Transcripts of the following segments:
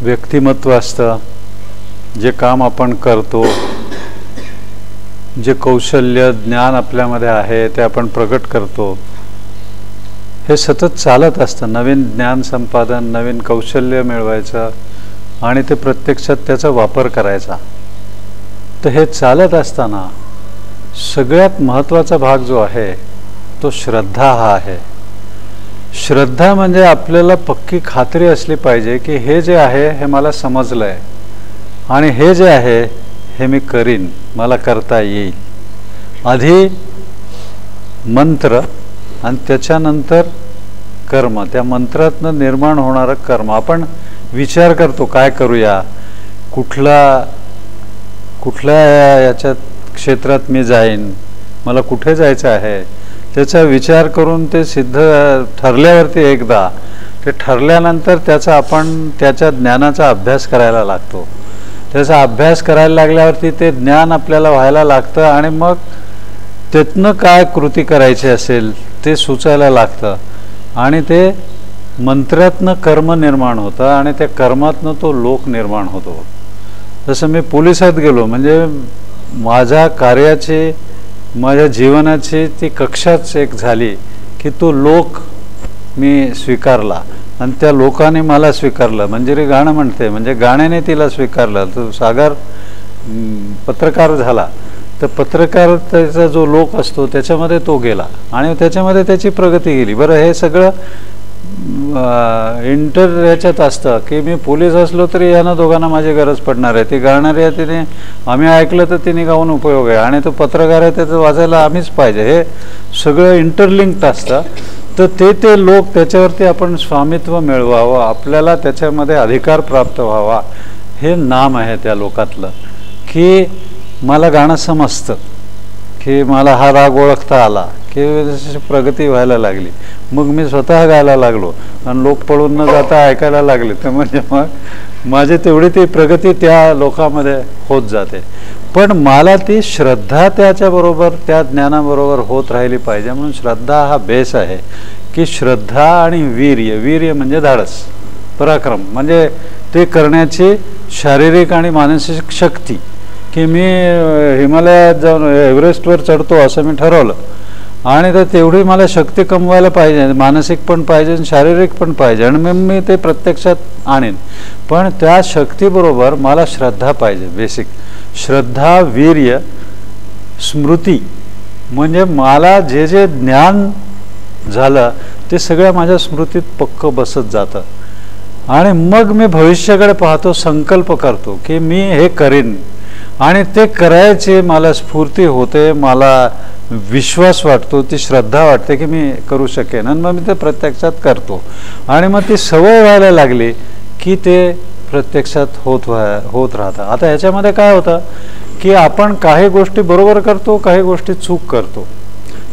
व्यक्तिमत्व असतं, जे काम आपण करतो, जे कौशल्य ज्ञान आपल्यामध्ये आहे ते आपण प्रगट करतो, हे सतत चालत असतं. नवीन ज्ञान संपादन, नवीन कौशल्य मिळवायचं आणि ते प्रत्यक्षात त्याचा वापर करायचा. तर हे चालत असताना सगळ्यात महत्त्वाचा भाग जो आहे तो श्रद्धा हा आहे. श्रद्धा म्हणजे आपल्याला पक्की खात्री असली पाहिजे की हे जे आहे हे मला समजलं आहे आणि हे जे आहे हे मी करीन, मला करता येईल. आधी मंत्र आणि त्याच्यानंतर कर्म. त्या मंत्रातनं निर्माण होणारं कर्म. आपण विचार करतो काय करूया, कुठल्या याच्यात क्षेत्रात मी जाईन, मला कुठे जायचं आहे, त्याचा विचार करून ते सिद्ध ठरल्यावरती एकदा ते ठरल्यानंतर त्याच्या ज्ञानाचा अभ्यास करायला लागतो. त्याचा अभ्यास करायला लागल्यावरती ते ज्ञान आपल्याला व्हायला लागतं आणि मग त्यातनं काय कृती करायची असेल ते सुचायला लागतं आणि ते मंत्रातनं कर्म निर्माण होतं आणि त्या कर्मातनं तो लोक निर्माण होतो. जसं मी पोलिसात गेलो म्हणजे माझ्या कार्याची, माझ्या जीवनाची ती कक्षाच एक झाली की तो लोक मी स्वीकारला आणि त्या लोकांनी मला स्वीकारलं. मंजिरी गाणं म्हणते म्हणजे गाण्याने तिला स्वीकारलं. तो सागर पत्रकार झाला तर पत्रकारितेचा जो लोक असतो त्याच्यामध्ये तो गेला आणि त्याच्यामध्ये त्याची प्रगती गेली. बरं, हे सगळं याच्यात असतं की मी पोलीस असलो तरी यांना दोघांना माझी गरज पडणार आहे. ती गाणारी आहे, तिने आम्ही ऐकलं तर तिने गाऊन उपयोग आहे आणि तो पत्रकार आहे त्याचं वाचायला आम्हीच पाहिजे. हे सगळं इंटरलिंक्ड असतं. तर ते लोक त्याच्यावरती आपण स्वामित्व मिळवावं, आपल्याला त्याच्यामध्ये अधिकार प्राप्त व्हावा, हे नाम आहे त्या लोकातलं. की मला गाणं समजतं, की मला हा राग ओळखता आला, की प्रगती व्हायला लागली, मग मी स्वतः गायला लागलो आणि लोक पळून न जाता ऐकायला लागले. तर म्हणजे मग माझी तेवढी ती प्रगती त्या लोकांमध्ये होत जाते. पण मला ती श्रद्धा त्याच्याबरोबर, त्या ज्ञानाबरोबर होत राहिली पाहिजे. म्हणून श्रद्धा हा बेस आहे. की श्रद्धा आणि वीर्य म्हणजे धाडस, पराक्रम, म्हणजे ते करण्याची शारीरिक आणि मानसिक शक्ती. की मी हिमालयात जाऊन एव्हरेस्टवर चढतो असं मी ठरवलं आणि तर तेवढी मला शक्ती कमवायला पाहिजे, मानसिक पण पाहिजे, शारीरिक पण पाहिजे आणि मग मी ते प्रत्यक्षात आणेन. पण त्या शक्तीबरोबर मला श्रद्धा पाहिजे. बेसिक श्रद्धा, वीर्य, स्मृती. म्हणजे मला जे जे ज्ञान झालं ते सगळं माझ्या स्मृतीत पक्क बसत जातं आणि मग मी भविष्याकडे पाहतो, संकल्प करतो की मी हे करीन आणि ते करायचे मला स्फूर्ती होते, मला विश्वास वाटतो, ती श्रद्धा वाटते की मी करू शकेन आणि मग मी ते प्रत्यक्षात करतो आणि मग ती सवय व्हायला लागली की ते प्रत्यक्षात होत राहतं. आता ह्याच्यामध्ये काय होतं की आपण काही गोष्टी बरोबर करतो, काही गोष्टी चूक करतो.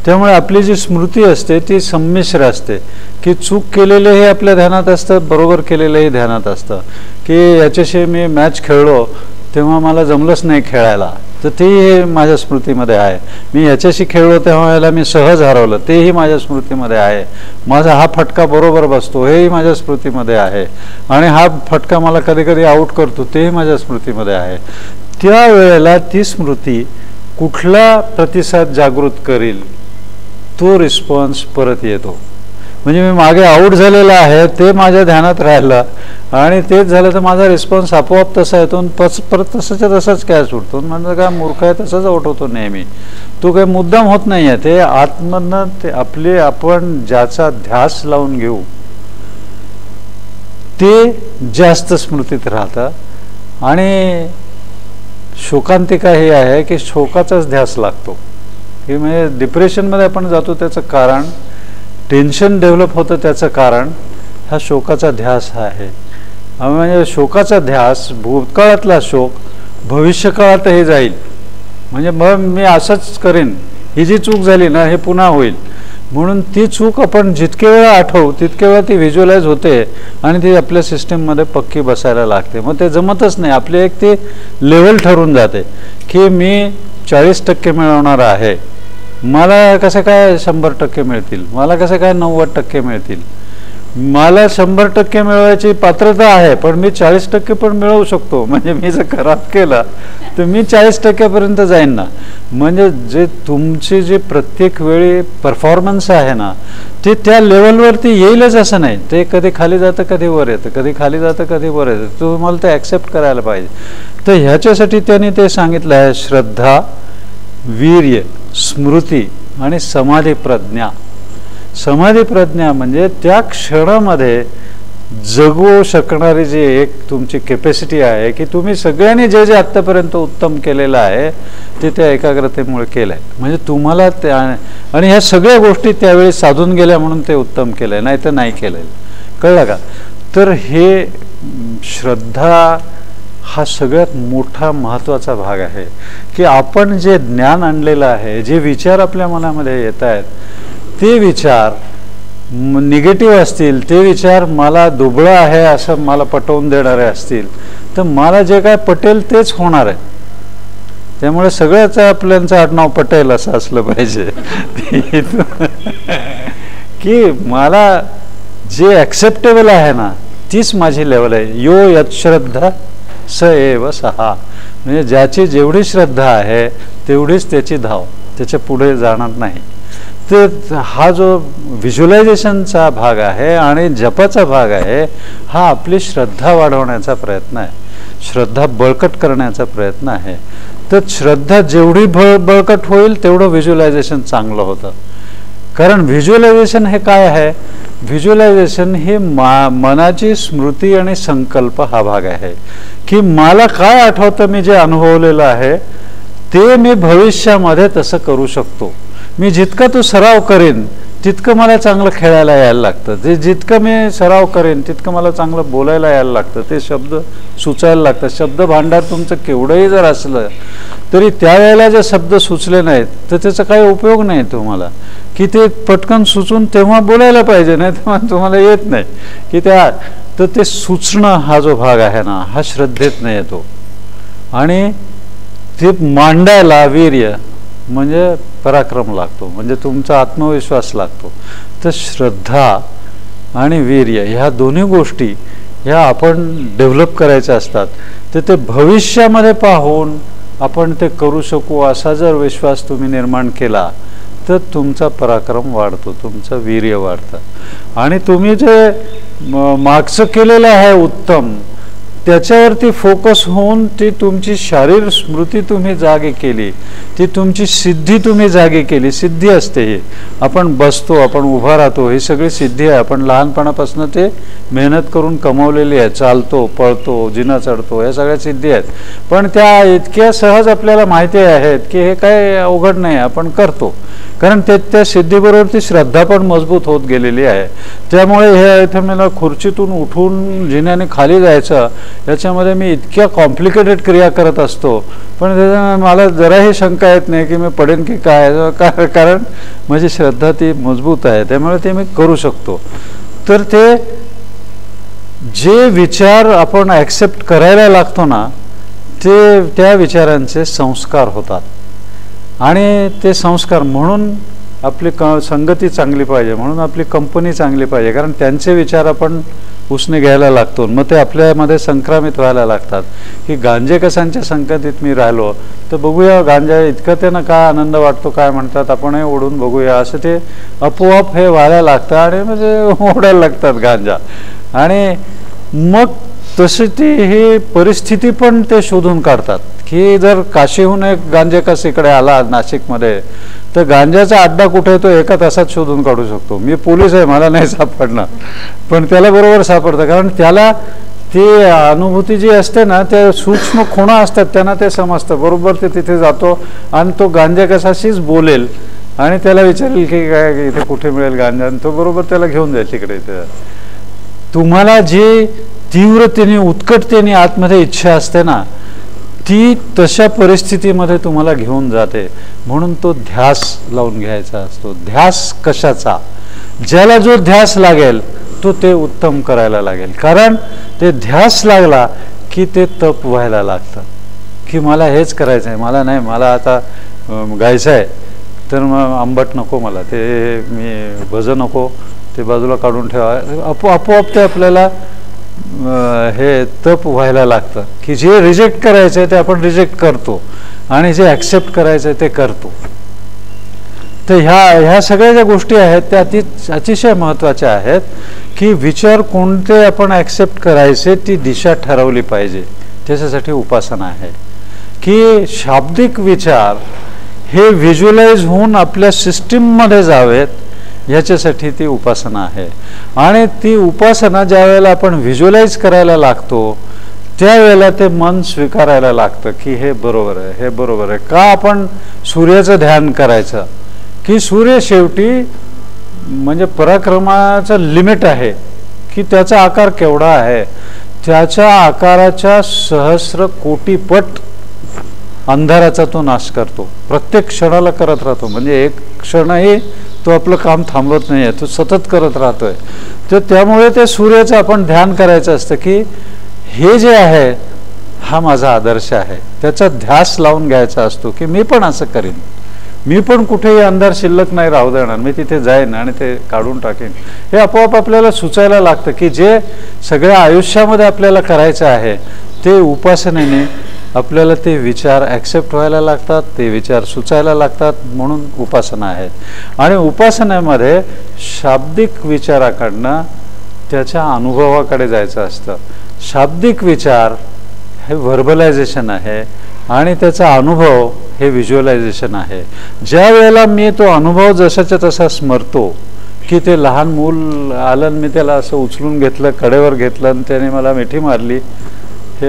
त्यामुळे आपली जी स्मृती असते ती संमिश्र असते. की चूक केलेले हे आपल्या ध्यानात असतं, बरोबर केलेलंही ध्यानात असतं. की याच्याशी मी मॅच खेळलो तेव्हा मला जमलंच नाही खेळायला, तर तेही माझ्या स्मृतीमध्ये आहे. मी ह्याच्याशी खेळलो तेव्हा याला मी सहज हरवलं, तेही माझ्या स्मृतीमध्ये आहे. माझा हा फटका बरोबर बसतो हेही माझ्या स्मृतीमध्ये आहे आणि हा फटका मला कधी कधी आऊट करतो तेही माझ्या स्मृतीमध्ये आहे. त्यावेळेला ती स्मृती कुठला प्रतिसाद जागृत करील तो रिस्पॉन्स परत येतो. म्हणजे मी मागे आऊट झालेला आहे ते माझ्या ध्यानात राहिलं आणि तेच झालं तर माझा रिस्पॉन्स आपोआप तसा येतो आणि परत तसंच्या तसंच काय सुटतो. म्हणजे काय मूर्ख आहे तसंच आऊट होतो नेहमी. तो काही मुद्दाम होत नाही आहे, ते आत्मनं ते आपण ज्याचा ध्यास लावून घेऊ ते जास्त स्मृतीत राहतं. आणि शोकांतिका हे आहे की शोकाचाच ध्यास लागतो. की म्हणजे डिप्रेशनमध्ये आपण जातो त्याचं कारण, टेन्शन डेव्हलप होतं त्याचं कारण हा शोकाचा ध्यास आहे. म्हणजे शोकाचा ध्यास, भूतकाळातला शोक भविष्यकाळातही जाईल. म्हणजे मग मी असंच करेन, ही जी चूक झाली ना हे पुन्हा होईल. म्हणून ती चूक आपण जितके वेळा आठवू तितके वेळा ती व्हिज्युअलाइज होते आणि ती आपल्या सिस्टीममध्ये पक्की बसायला लागते. मग ते जमतच नाही. आपली एक ती लेवल ठरून जाते की मी 40% मिळवणार आहे, मला कसं काय 100% मिळतील, मला कसं काय 90% मिळतील. मला 100% मिळवायची पात्रता आहे, पण मी 40% पण मिळवू शकतो. म्हणजे मी जर खराब केला तर मी 40% जाईन ना. म्हणजे जे तुमची जे प्रत्येक वेळी परफॉर्मन्स आहे ना, ते त्या लेवलवरती येईलच असं नाही. ते कधी खाली जातं, कधी वर येतं, कधी खाली जातं, कधी वर येतं. तुम्हाला ते ॲक्सेप्ट करायला पाहिजे. तर ह्याच्यासाठी त्यांनी ते सांगितलं आहे, श्रद्धा, वीर्य, स्मृती आणि समाधी प्रज्ञा. समाधी प्रज्ञा म्हणजे त्या क्षणामध्ये जगू शकणारी जी एक तुमची कॅपॅसिटी आहे, की तुम्ही सगळ्यांनी जे जे आत्तापर्यंत उत्तम केलेलं आहे ते त्या एकाग्रतेमुळे केलं आहे. म्हणजे तुम्हाला त्या, आणि ह्या सगळ्या गोष्टी त्यावेळी साधून गेल्या म्हणून ते उत्तम केलं आहे, नाही तर नाही केलं. कळलं का? तर हे श्रद्धा हा सगळ्यात मोठा महत्त्वाचा भाग आहे, की आपण जे ज्ञान आणलेलं आहे, जे विचार आपल्या मनामध्ये येत आहेत, ते विचार निगेटिव्ह असतील, ते विचार मला दुबळं आहे असं मला पटवून देणारे असतील, तर मला जे काय पटेल तेच होणार आहे. त्यामुळे सगळ्याच आपल्यांचं आडनाव पटेल असं असलं पाहिजे. की मला जे ॲक्सेप्टेबल आहे ना, तीच माझी लेवल आहे. यो यत श्रद्धा स एव सहा. म्हणजे ज्याची जेवढी श्रद्धा आहे तेवढीच त्याची धाव, त्याच्या पुढे जाणार नाही. तर हा जो व्हिज्युअलायझेशनचा भाग आहे आणि जपाचा भाग आहे, हा आपली श्रद्धा वाढवण्याचा प्रयत्न आहे, श्रद्धा बळकट करण्याचा प्रयत्न आहे. तर श्रद्धा जेवढी बळकट होईल तेवढं व्हिज्युअलायझेशन चांगलं होतं. कारण व्हिज्युअलायझेशन हे काय आहे? व्हिज्युअलायझेशन हे मनाची स्मृती आणि संकल्प हा भाग आहे, की मला काय आठवतं, मी जे अनुभवलेलं आहे ते मी भविष्यामध्ये तसं करू शकतो. मी जितका तो सराव करेन तितकं मला चांगलं खेळायला यायला लागतं. ते जितकं मी सराव करेन तितकं मला चांगलं बोलायला यायला लागतं, ते शब्द सुचायला लागतात. शब्द भांडार तुमचं केवढंही जर असलं तरी त्यावेळेला जे शब्द सुचले नाहीत तर त्याचा काही उपयोग नाही तुम्हाला, की ते पटकन सुचून तेव्हा बोलायला पाहिजे, नाही तेव्हा तुम्हाला येत नाही की त्या. तर ते सुचणं हा जो भाग आहे ना, हा श्रद्धेत नाही येतो. आणि ते मांडायला वीर्य म्हणजे पराक्रम लागतो, म्हणजे तुमचा आत्मविश्वास लागतो. तर श्रद्धा आणि वीर्य ह्या दोन्ही गोष्टी ह्या आपण डेव्हलप करायच्या असतात. तर ते भविष्यामध्ये पाहून आपण ते करू शकू असा जर विश्वास तुम्ही निर्माण केला तर तुमचा पराक्रम वाढतो, तुमचं वीर्य वाढतं. आणि तुम्ही जे मागचं केलेलं आहे उत्तम, त्याच्यावरती फोकस होऊन ती तुमची शारीर स्मृती तुम्ही जागी केली, ती तुमची सिद्धी तुम्ही जागी केली. सिद्धी असते ही, आपण बसतो, आपण उभा राहतो, ही सगळी सिद्धी आहे. आपण लहानपणापासून ते मेहनत करून कमवलेली आहे. चालतो, पळतो, जिना चढतो, या सगळ्या सिद्धी आहेत. पण त्या इतक्या सहज आपल्याला माहिती आहेत की हे काय अवघड नाही, आपण करतो. कारण त्या सिद्धीबरोबर ती श्रद्धा पण मजबूत होत गेलेली आहे. त्यामुळे हे इथे मला खुर्चीतून उठून जिन्याने खाली जायचं, याच्यामध्ये मी इतक्या कॉम्प्लिकेटेड क्रिया करत असतो, पण त्याच्यामुळे मला जराही शंका येत नाही की मी पडेन की काय, कारण माझी श्रद्धा ती मजबूत आहे, त्यामुळे ते मी करू शकतो. तर ते जे विचार आपण ॲक्सेप्ट करायला लागतो ना, ते त्या विचारांचे संस्कार होतात. आणि ते संस्कार म्हणून आपली संगती चांगली पाहिजे, म्हणून आपली कंपनी चांगली पाहिजे, कारण त्यांचे विचार आपण उसने घ्यायला लागतो. मग ते आपल्यामध्ये संक्रमित व्हायला लागतात. की गांजेकसांच्या संगतीत मी राहिलो तर बघूया गांजा इतकं त्यांना काय आनंद वाटतो, काय म्हणतात, आपणही ओढून बघूया, असं ते आपोआप हे व्हायला लागतं आणि म्हणजे ओढायला लागतात गांजा. आणि मग तशी ती ही परिस्थिती पण ते शोधून काढतात की जर काशीहून एक गांजेकस इकडे आला नाशिकमध्ये तर गांजाचा अड्डा कुठे आहे तो एका तासात शोधून काढू शकतो. मी पोलीस आहे, मला नाही सापडणार, पण त्याला बरोबर सापडतं. कारण त्याला ती अनुभूती जी असते ना, त्या सूक्ष्म खुणा असतात, त्यांना ते समजतं. बरोबर ते तिथे जातो आणि तो गांजेकसाशीच बोलेल आणि त्याला विचारेल की काय इथे कुठे मिळेल गांजा, आणि तो बरोबर त्याला घेऊन जाईल तिकडे. तुम्हाला जी तीव्रतेने उत्कटतेने आतमध्ये इच्छा असते ना, ती तशा परिस्थितीमध्ये तुम्हाला घेऊन जाते. म्हणून तो ध्यास लावून घ्यायचा असतो. ध्यास कशाचा? ज्याला जो ध्यास लागेल तो ते उत्तम करायला लागेल. कारण ते ध्यास लागला की ते तप व्हायला लागतं की मला हेच करायचं आहे, मला नाही, मला आता गायचं आहे तर मग आंबट नको, मला ते मी भजन नको, ते बाजूला काढून ठेवा, आपोआप ते आपल्याला हे तप व्हायला लागतं की जे रिजेक्ट करायचं आहे ते आपण रिजेक्ट करतो आणि जे ॲक्सेप्ट करायचं आहे ते करतो. तर ह्या सगळ्या ज्या गोष्टी आहेत त्या अतिशय महत्त्वाच्या आहेत की विचार कोणते आपण ॲक्सेप्ट करायचे ती दिशा ठरवली पाहिजे. त्याच्यासाठी उपासना आहे की शाब्दिक विचार हे व्हिज्युअलाइज होऊन आपल्या सिस्टीममध्ये जावेत याच्यासाठी ती उपासना आहे. आणि ती उपासना ज्या वेळेला आपण व्हिज्युअलाइज करायला लागतो त्यावेळेला ते मन स्वीकारायला लागतं की हे बरोबर आहे, हे बरोबर आहे. का आपण सूर्याचं ध्यान करायचं की सूर्य शेवटी म्हणजे पराक्रमाचं लिमिट आहे की त्याचा आकार केवढा आहे, त्याच्या आकाराच्या सहस्र कोटीपट अंधाराचा तो नाश करतो. प्रत्येक क्षणाला करत राहतो, म्हणजे एक क्षणही तो आपलं काम थांबवत नाही आहे, तो सतत करत राहतोय. तर त्यामुळे ते सूर्याचं आपण ध्यान करायचं असतं की हे जे आहे हा माझा आदर्श आहे. त्याचा ध्यास लावून घ्यायचा असतो की मी पण असं करीन, मी पण कुठेही अंधार शिल्लक नाही राहू देणार, मी तिथे जाईन आणि ते काढून टाकेन. हे आपोआप आपल्याला सुचायला लागतं की जे सगळ्या आयुष्यामध्ये आपल्याला करायचं आहे ते उपासनेने आपल्याला ते विचार ॲक्सेप्ट व्हायला लागतात, ते विचार सुचायला लागतात. म्हणून उपासना आहेत. आणि उपासनेमध्ये शाब्दिक विचाराकडनं त्याच्या अनुभवाकडे जायचं असतं. शाब्दिक विचार हे व्हर्बलायझेशन आहे आणि त्याचा अनुभव हे व्हिज्युअलायझेशन आहे. ज्या वेळेला मी तो अनुभव जसाच्या तसा स्मरतो की ते लहान मूल आलं, मी त्याला असं उचलून घेतलं, कडेवर घेतलं आणि त्याने मला मिठी मारली, हे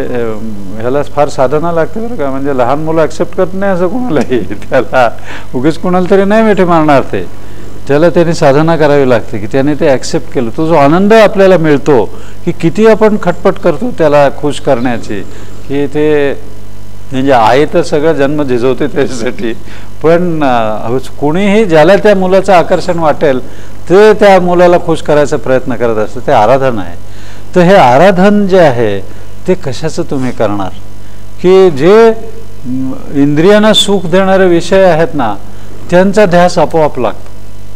ह्याला फार साधना लागते बरं का. म्हणजे लहान मुलं ॲक्सेप्ट करत नाही असं कोणालाही, त्याला उगीच कोणाला तरी नाही मिठी मारणार ते, त्याला त्याने साधना करावी लागते की त्याने ते ॲक्सेप्ट केलं. तो जो आनंद आपल्याला मिळतो की किती आपण खटपट करतो त्याला खुश करण्याची, की ते म्हणजे आई तर सगळं जन्म झिजवते त्याच्यासाठी, पण कोणीही ज्याला त्या मुलाचं आकर्षण वाटेल ते त्या मुलाला खुश करायचा प्रयत्न करत असतं. ते आराधन आहे. तर हे आराधन जे आहे ते कशाचं तुम्ही करणार की जे इंद्रियांना सुख देणारे विषय आहेत ना त्यांचा ध्यास आपोआप लागतो,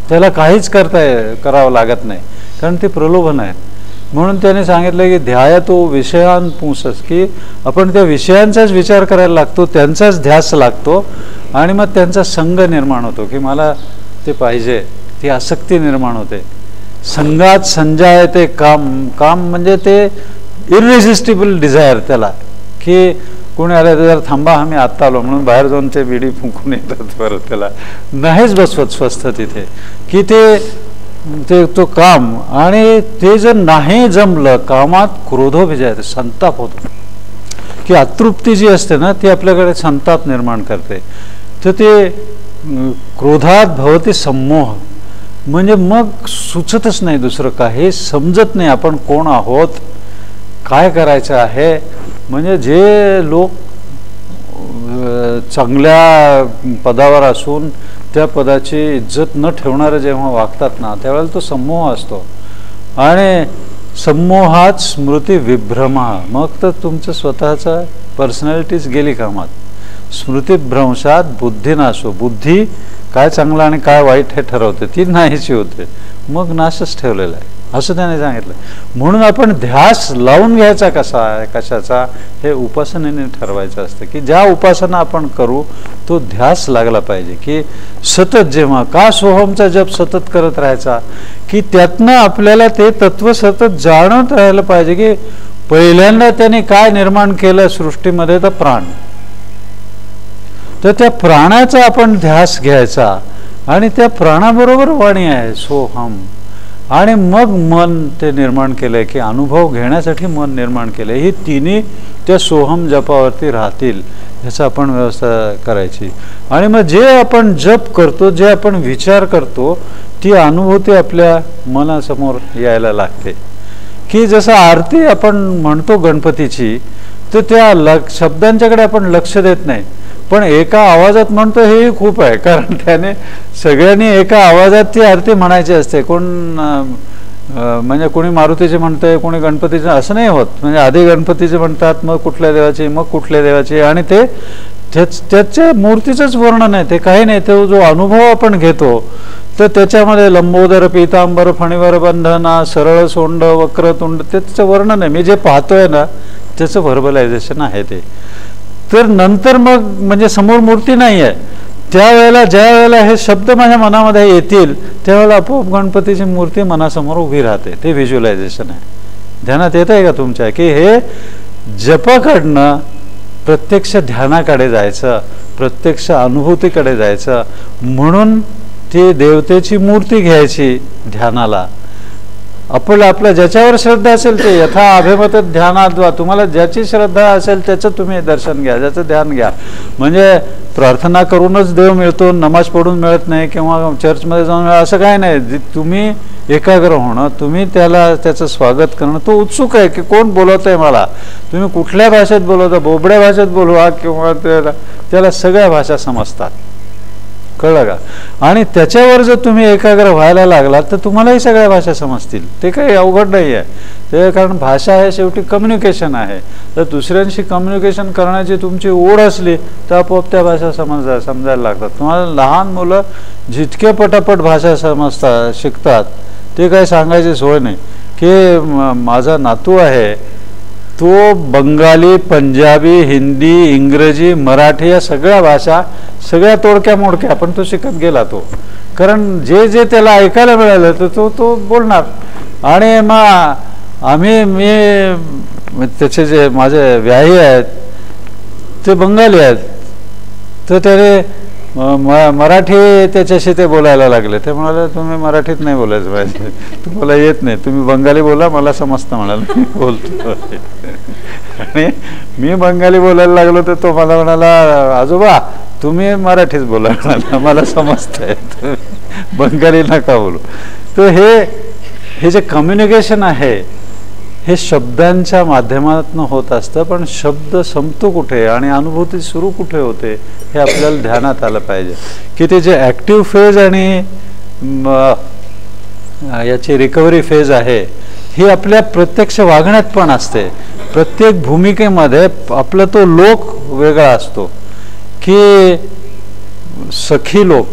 त्याला काहीच करावं लागत नाही, कारण ते प्रलोभन आहेत. म्हणून त्याने सांगितलं की ध्याय तो विषयान पुंसस, की आपण त्या विषयांचाच विचार करायला लागतो, त्यांचाच ध्यास लागतो आणि मग त्यांचा संग निर्माण होतो की मला ते पाहिजे, ती आसक्ती निर्माण होते. संगात संजाय ते काम, काम म्हणजे ते इररेसिस्टिबल डिझायर त्याला, की कोणी आलं तर जरा थांबा आम्ही आत्ता आलो म्हणून बाहेर जाऊन ते बिडी फुंकून येतात परत, त्याला नाहीच बसवत स्वस्थ तिथे, की ते तो काम. आणि ते जर नाही जमलं कामात क्रोधोभिजायचं, संताप होतो की अतृप्ती जी असते ना ती आपल्याकडे संताप निर्माण करते. तर ते क्रोधात भवती सम्मोह, म्हणजे मग सुचतच नाही दुसरं काही, समजत नाही आपण कोण आहोत, काय करायचं आहे. म्हणजे जे लोक चांगल्या पदावर असून त्या पदाची इज्जत न ठेवणारे जेव्हा वागतात ना त्यावेळेला तो सम्मोह असतो. आणि सम्मोहात स्मृती विभ्रमा, मग तर तुमचं स्वतःचा पर्सनॅलिटीच गेली कामात. स्मृतिभ्रंशात बुद्धी नाशो, बुद्धी काय चांगलं आणि काय वाईट हे ठरवते ती नाहीशी होते, मग नाशच ठेवलेला आहे असं त्याने सांगितलं. म्हणून आपण ध्यास लावून घ्यायचा कसा आहे, कशाचा, हे उपासनेने ठरवायचं असतं की ज्या उपासना आपण करू तो ध्यास लागला पाहिजे. की सतत जेव्हा का सोहमचा जप सतत करत राहायचा की त्यातनं आपल्याला ते तत्व सतत जाणत राहायला पाहिजे की पहिल्यांदा त्याने काय निर्माण केलं सृष्टीमध्ये, तर प्राण. तर त्या प्राणाचा आपण ध्यास घ्यायचा आणि त्या प्राणाबरोबर वाणी आहे सोहम. आणि मग मन ते निर्माण केलंय की अनुभव घेण्यासाठी मन निर्माण केलंय. ही तिन्ही त्या सोहम जपावरती राहतील ह्याचं आपण व्यवस्था करायची. आणि मग जे आपण जप करतो, जे आपण विचार करतो, ती अनुभूती आपल्या मनासमोर यायला लागते. की जसं आरती आपण म्हणतो गणपतीची, तर त्या शब्दांच्याकडे आपण लक्ष देत नाही, पण एका आवाजात म्हणतो हे खूप आहे, कारण त्याने सगळ्यांनी एका आवाजात ती आरती म्हणायची असते. कोण म्हणजे कोणी मारुतीचे म्हणतंय, कोणी गणपतीचे, असं नाही होत. म्हणजे आधी गणपतीचे म्हणतात, मग कुठल्या देवाची, मग कुठल्या देवाची, आणि ते त्याच्या मूर्तीचंच वर्णन आहे, ते काही नाही. तो जो अनुभव आपण घेतो तर त्याच्यामध्ये लंबोदर पीतांबर फणीवर बंधना सरळ सोंड वक्रतुंड त्याचं वर्णन आहे. मी जे पाहतोय ना त्याचं व्हर्बलायझेशन आहे ते. तर नंतर मग म्हणजे समोर मूर्ती नाही आहे त्यावेळेला ज्या वेळेला हे शब्द माझ्या मनामध्ये येतील त्यावेळेला आपोआप गणपतीची मूर्ती मनासमोर उभी राहते. ते व्हिज्युअलायझेशन आहे. ध्यानात येत आहे का तुमच्या की हे जपाकडनं प्रत्यक्ष ध्यानाकडे जायचं, प्रत्यक्ष अनुभूतीकडे जायचं. म्हणून ती देवतेची मूर्ती घ्यायची ध्यानाला. आपलं ज्याच्यावर श्रद्धा असेल ते यथा अभिमत ध्यानाद्वा, तुम्हाला ज्याची श्रद्धा असेल त्याचं तुम्ही दर्शन घ्या, ज्याचं ध्यान घ्या. म्हणजे प्रार्थना करूनच देव मिळतो, नमाज पढून मिळत नाही किंवा चर्चमध्ये जाऊन असं काय नाही. तुम्ही एकाग्र होणं, तुम्ही त्याचं स्वागत करणं. तो उत्सुक आहे की कोण बोलवत आहे मला. तुम्ही कुठल्या भाषेत बोलवता, बोबड्या भाषेत बोलवा किंवा त्याला सगळ्या भाषा समजतात. कळलं का. आणि त्याच्यावर जर तुम्ही एकाग्र व्हायला लागलात तर तुम्हालाही सगळ्या भाषा समजतील. ते काही अवघड नाही आहे ते, कारण भाषा आहे शेवटी कम्युनिकेशन आहे. तर दुसऱ्यांशी कम्युनिकेशन करण्याची तुमची ओढ असली तर आपोआप त्या भाषा समजायला लागतात. तुम्हाला लहान मुलं जितके पटापट भाषा शिकतात ते काही सांगायची सोय नाही. की माझा नातू आहे तो बंगाली, पंजाबी, हिंदी, इंग्रजी, मराठी या सगळ्या भाषा सगळ्या तोडक्या मोडक्या पण तो शिकत गेला. तो कारण जे जे त्याला ऐकायला मिळालं तर तो बोलणार. आणि मग मी त्याचे जे माझे व्याही आहेत ते बंगाली आहेत तर त्याने मराठी त्याच्याशी ते बोलायला लागले. ते म्हणाले तुम्ही मराठीत नाही बोलायचं पाहिजे, तुम्हाला येत नाही, तुम्ही बंगाली बोला, मला समजतं म्हणाला. मी बोलतो. आणि मी बंगाली बोलायला लागलो तर तो मला म्हणाला आजोबा तुम्ही मराठीच बोला म्हणाला, मला समजतंय, बंगाली नका बोलू. तर हे जे कम्युनिकेशन आहे हे शब्दांच्या माध्यमातून होत असतं. पण शब्द संपतो कुठे आणि अनुभूती सुरू कुठे होते हे आपल्याला ध्यानात आलं पाहिजे. की ते जे ॲक्टिव्ह फेज आणि याची रिकव्हरी फेज आहे ही आपल्या प्रत्यक्ष वागण्यात पण असते. प्रत्येक भूमिकेमध्ये आपला तो लोक वेगळा असतो. की सखी लोक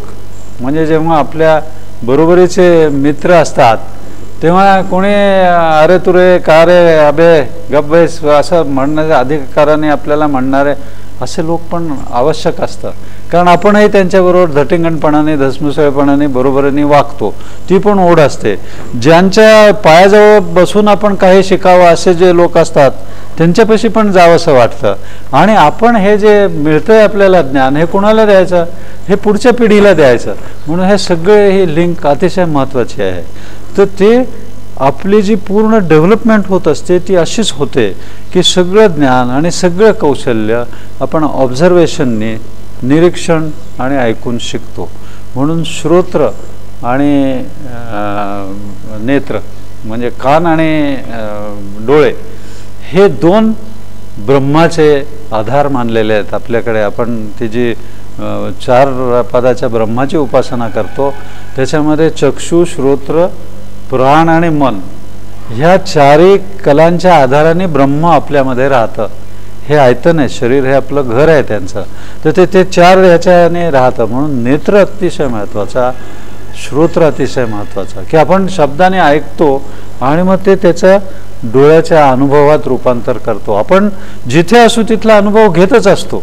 म्हणजे जेव्हा आपल्या बरोबरीचे मित्र असतात तेव्हा कोणी अरे तुरे का रे अबे गब्बेस असं म्हणण्याच्या अधिकाराने आपल्याला म्हणणारे असे लोक पण आवश्यक असतात. कारण आपणही त्यांच्याबरोबर धटिंगणपणाने धसमुसळपणाने बरोबरीने वागतो. ती पण ओढ असते. ज्यांच्या पायाजवळ बसून आपण काही शिकावं असे जे लोक असतात त्यांच्यापाशी पण जावंसं वाटतं. आणि आपण हे जे मिळतंय आपल्याला ज्ञान हे कोणाला द्यायचं, हे पुढच्या पिढीला द्यायचं. म्हणून हे सगळे ही लिंक अतिशय महत्त्वाची आहे. तर ते आपली जी पूर्ण डेव्हलपमेंट होत असते ती अशीच होते की सगळं ज्ञान आणि सगळं कौशल्य आपण ऑब्झर्वेशनने निरीक्षण आणि ऐकून शिकतो. म्हणून श्रोत्र आणि नेत्र म्हणजे कान आणि डोळे हे दोन ब्रह्माचे आधार मानलेले आहेत आपल्याकडे. आपण ती जी 4 पदाच्या ब्रह्माची उपासना करतो त्याच्यामध्ये चक्षु, श्रोत्र, प्राण आणि मन ह्या 4 कलांच्या आधाराने ब्रह्म आपल्यामध्ये राहतं. हे आयतन आहे, शरीर हे आपलं घर आहे त्यांचं. तर ते 4 ह्याच्याने राहतं. म्हणून नेत्र अतिशय महत्त्वाचा, श्रोत्र अतिशय महत्त्वाचा की आपण शब्दाने ऐकतो आणि मग ते त्याचं डोळ्याच्या अनुभवात रूपांतर करतो. आपण जिथे असू तिथला अनुभव घेतच असतो.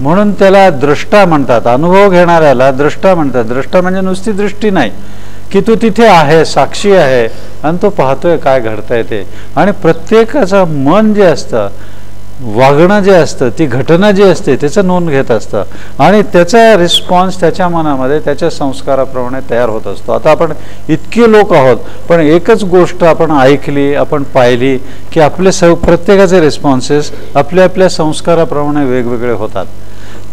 म्हणून त्याला द्रष्टा म्हणतात. अनुभव घेणाऱ्याला द्रष्टा म्हणतात. द्रष्टा म्हणजे नुसती दृष्टी नाही की तो तिथे आहे, साक्षी आहे आणि तो पाहतोय काय घडतंय ते. आणि प्रत्येकाचं मन जे असतं, वागणं जे असतं, ती घटना जी असते त्याचं नोंद घेत असतं आणि त्याचा रिस्पॉन्स त्याच्या मनामध्ये त्याच्या संस्काराप्रमाणे तयार होत असतो. आता आपण इतके लोक आहोत पण एकच गोष्ट आपण ऐकली, आपण पाहिली की आपले प्रत्येकाचे रिस्पॉन्सेस आपल्या आपल्या संस्काराप्रमाणे वेगवेगळे होतात.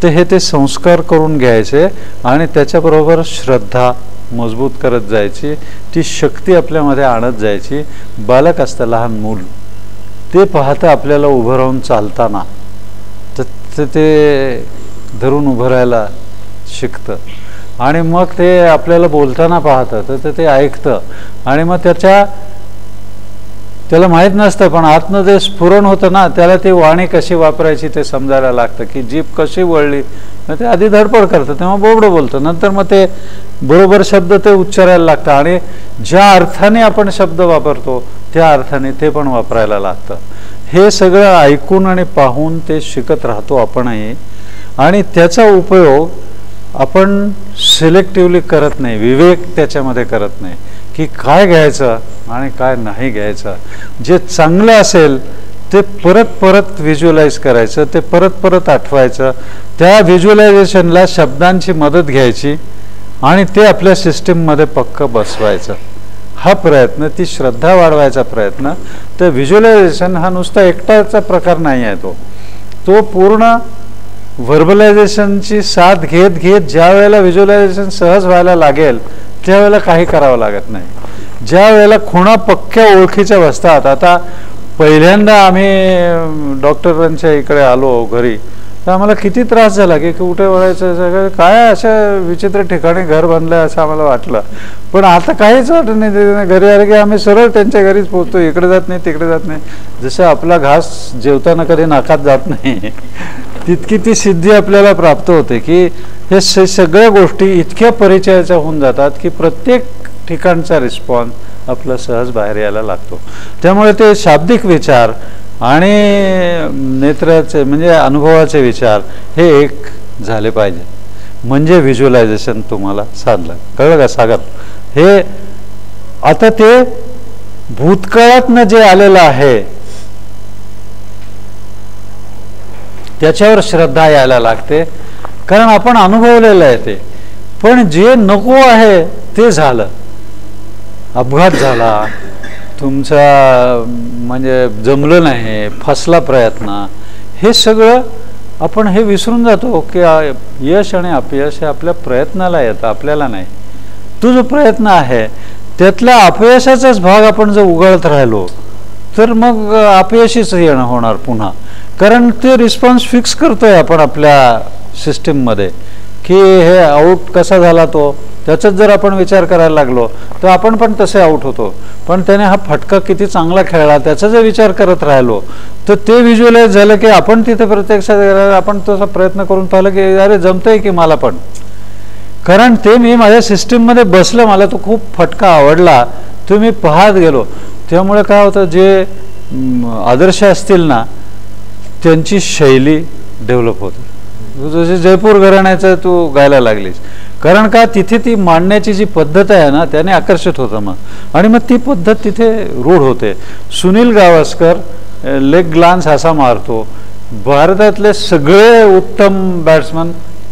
तर ते संस्कार करून घ्यायचे आणि त्याच्याबरोबर श्रद्धा मजबूत करत जायची, ती शक्ती आपल्यामध्ये आणत जायची. बालक असतं, लहान मूल, ते पाहतं आपल्याला उभं राहून चालताना तर ते धरून उभं राहायला शिकतं. आणि मग ते आपल्याला बोलताना पाहतं तर ते ऐकतं. आणि मग त्याला माहीत नसतं पण आतनं जे स्फुरण होतं ना त्याला ती वाणी कशी वापरायची ते समजायला लागतं. की जीभ कशी वळली ते आधी धडपड करतं तेव्हा बोबडं बोलतं, नंतर मग ते बरोबर शब्द ते उच्चारायला लागतं आणि ज्या अर्थाने आपण शब्द वापरतो त्या अर्थाने ते पण वापरायला लागतं. हे सगळं ऐकून आणि पाहून ते शिकत राहतो आपणही, आणि त्याचा उपयोग आपण सिलेक्टिव्हली करत नाही, विवेक त्याच्यामध्ये करत नाही की काय घ्यायचं आणि काय नाही घ्यायचं. जे चांगलं असेल ते परत परत व्हिज्युअलाइज करायचं, ते परत परत आठवायचं, त्या व्हिज्युअलायझेशनला शब्दांची मदत घ्यायची आणि ते आपल्या सिस्टीममध्ये पक्क बसवायचं. हा प्रयत्न, ती श्रद्धा वाढवायचा प्रयत्न. तर व्हिज्युअलायझेशन हा नुसता एकटाचा प्रकार नाही आहे, तो पूर्ण व्हर्बलायझेशनची साथ घेत घेत ज्या वेळेला व्हिज्युअलायझेशन सहज व्हायला लागेल त्यावेळेला काही करावं लागत नाही. ज्या वेळेला खुणा पक्क्या ओळखीच्या बसतात. आता पहिल्यांदा आम्ही डॉक्टरांच्या इकडे आलो घरी तर आम्हाला किती त्रास झाला की कुठे वळायचं, सगळं काय अशा विचित्र ठिकाणी घर बांधलं असं आम्हाला वाटलं. पण आता काहीच वाटत नाही, घरी आले की आम्ही सरळ त्यांच्या घरीच पोहोचतो, इकडे जात नाही तिकडे जात नाही. जसं आपला घास जेवताना कधी नाकात जात नाही तितकी ती सिद्धी आपल्याला प्राप्त होते की हे सगळ्या गोष्टी इतक्या परिचयाच्या होऊन जातात की प्रत्येक ठिकाणचा रिस्पॉन्स आपला सहज बाहेर यायला लागतो. त्यामुळे ते शाब्दिक विचार आणि नेत्राचे म्हणजे अनुभवाचे विचार हे एक झाले पाहिजे, म्हणजे व्हिज्युअलायझेशन तुम्हाला साधलं. कळलं का सागर? हे आता ते भूतकाळातनं जे आलेलं आहे त्याच्यावर श्रद्धा यायला लागते, कारण आपण अनुभवलेलं आहे ते. पण जे नको आहे ते झालं, अपघात झाला, तुमचा म्हणजे जमलं नाही, फसला प्रयत्न, हे सगळं आपण हे विसरून जातो की यश आणि अपयश हे आपल्या प्रयत्नाला येतं, आपल्याला नाही. तो जो प्रयत्न आहे त्यातला अपयशाचाच भाग आपण जर उघडत राहिलो तर मग अपयशीच येणं होणार पुन्हा, कारण ते रिस्पॉन्स फिक्स करतोय आपण आपल्या सिस्टीममध्ये की हे आऊट कसा झाला तो, त्याचाच जर आपण विचार करायला लागलो तर आपण पण तसे आऊट होतो. पण त्याने हा फटका किती चांगला खेळला त्याचा जर विचार करत राहिलो तर ते व्हिज्युअलाइज झालं की आपण तिथे प्रत्यक्षात आपण तसा प्रयत्न करून पाहिलं की अरे जमतंय की मला पण, कारण ते मी माझ्या सिस्टीममध्ये बसलं, मला तो खूप फटका आवडला, तो मी पाहत गेलो. त्यामुळे काय होतं, जे आदर्श असतील ना त्यांची शैली डेव्हलप होते. जसे जयपूर घराण्याचं तू गायला लागलीस, कारण का तिथे ती मांडण्याची जी पद्धत आहे ना त्याने आकर्षित होतं मग, आणि मग ती पद्धत तिथे रूढ होते. सुनील गावस्कर लेग ग्लान्स असा मारतो, भारतातले सगळे उत्तम बॅट्समन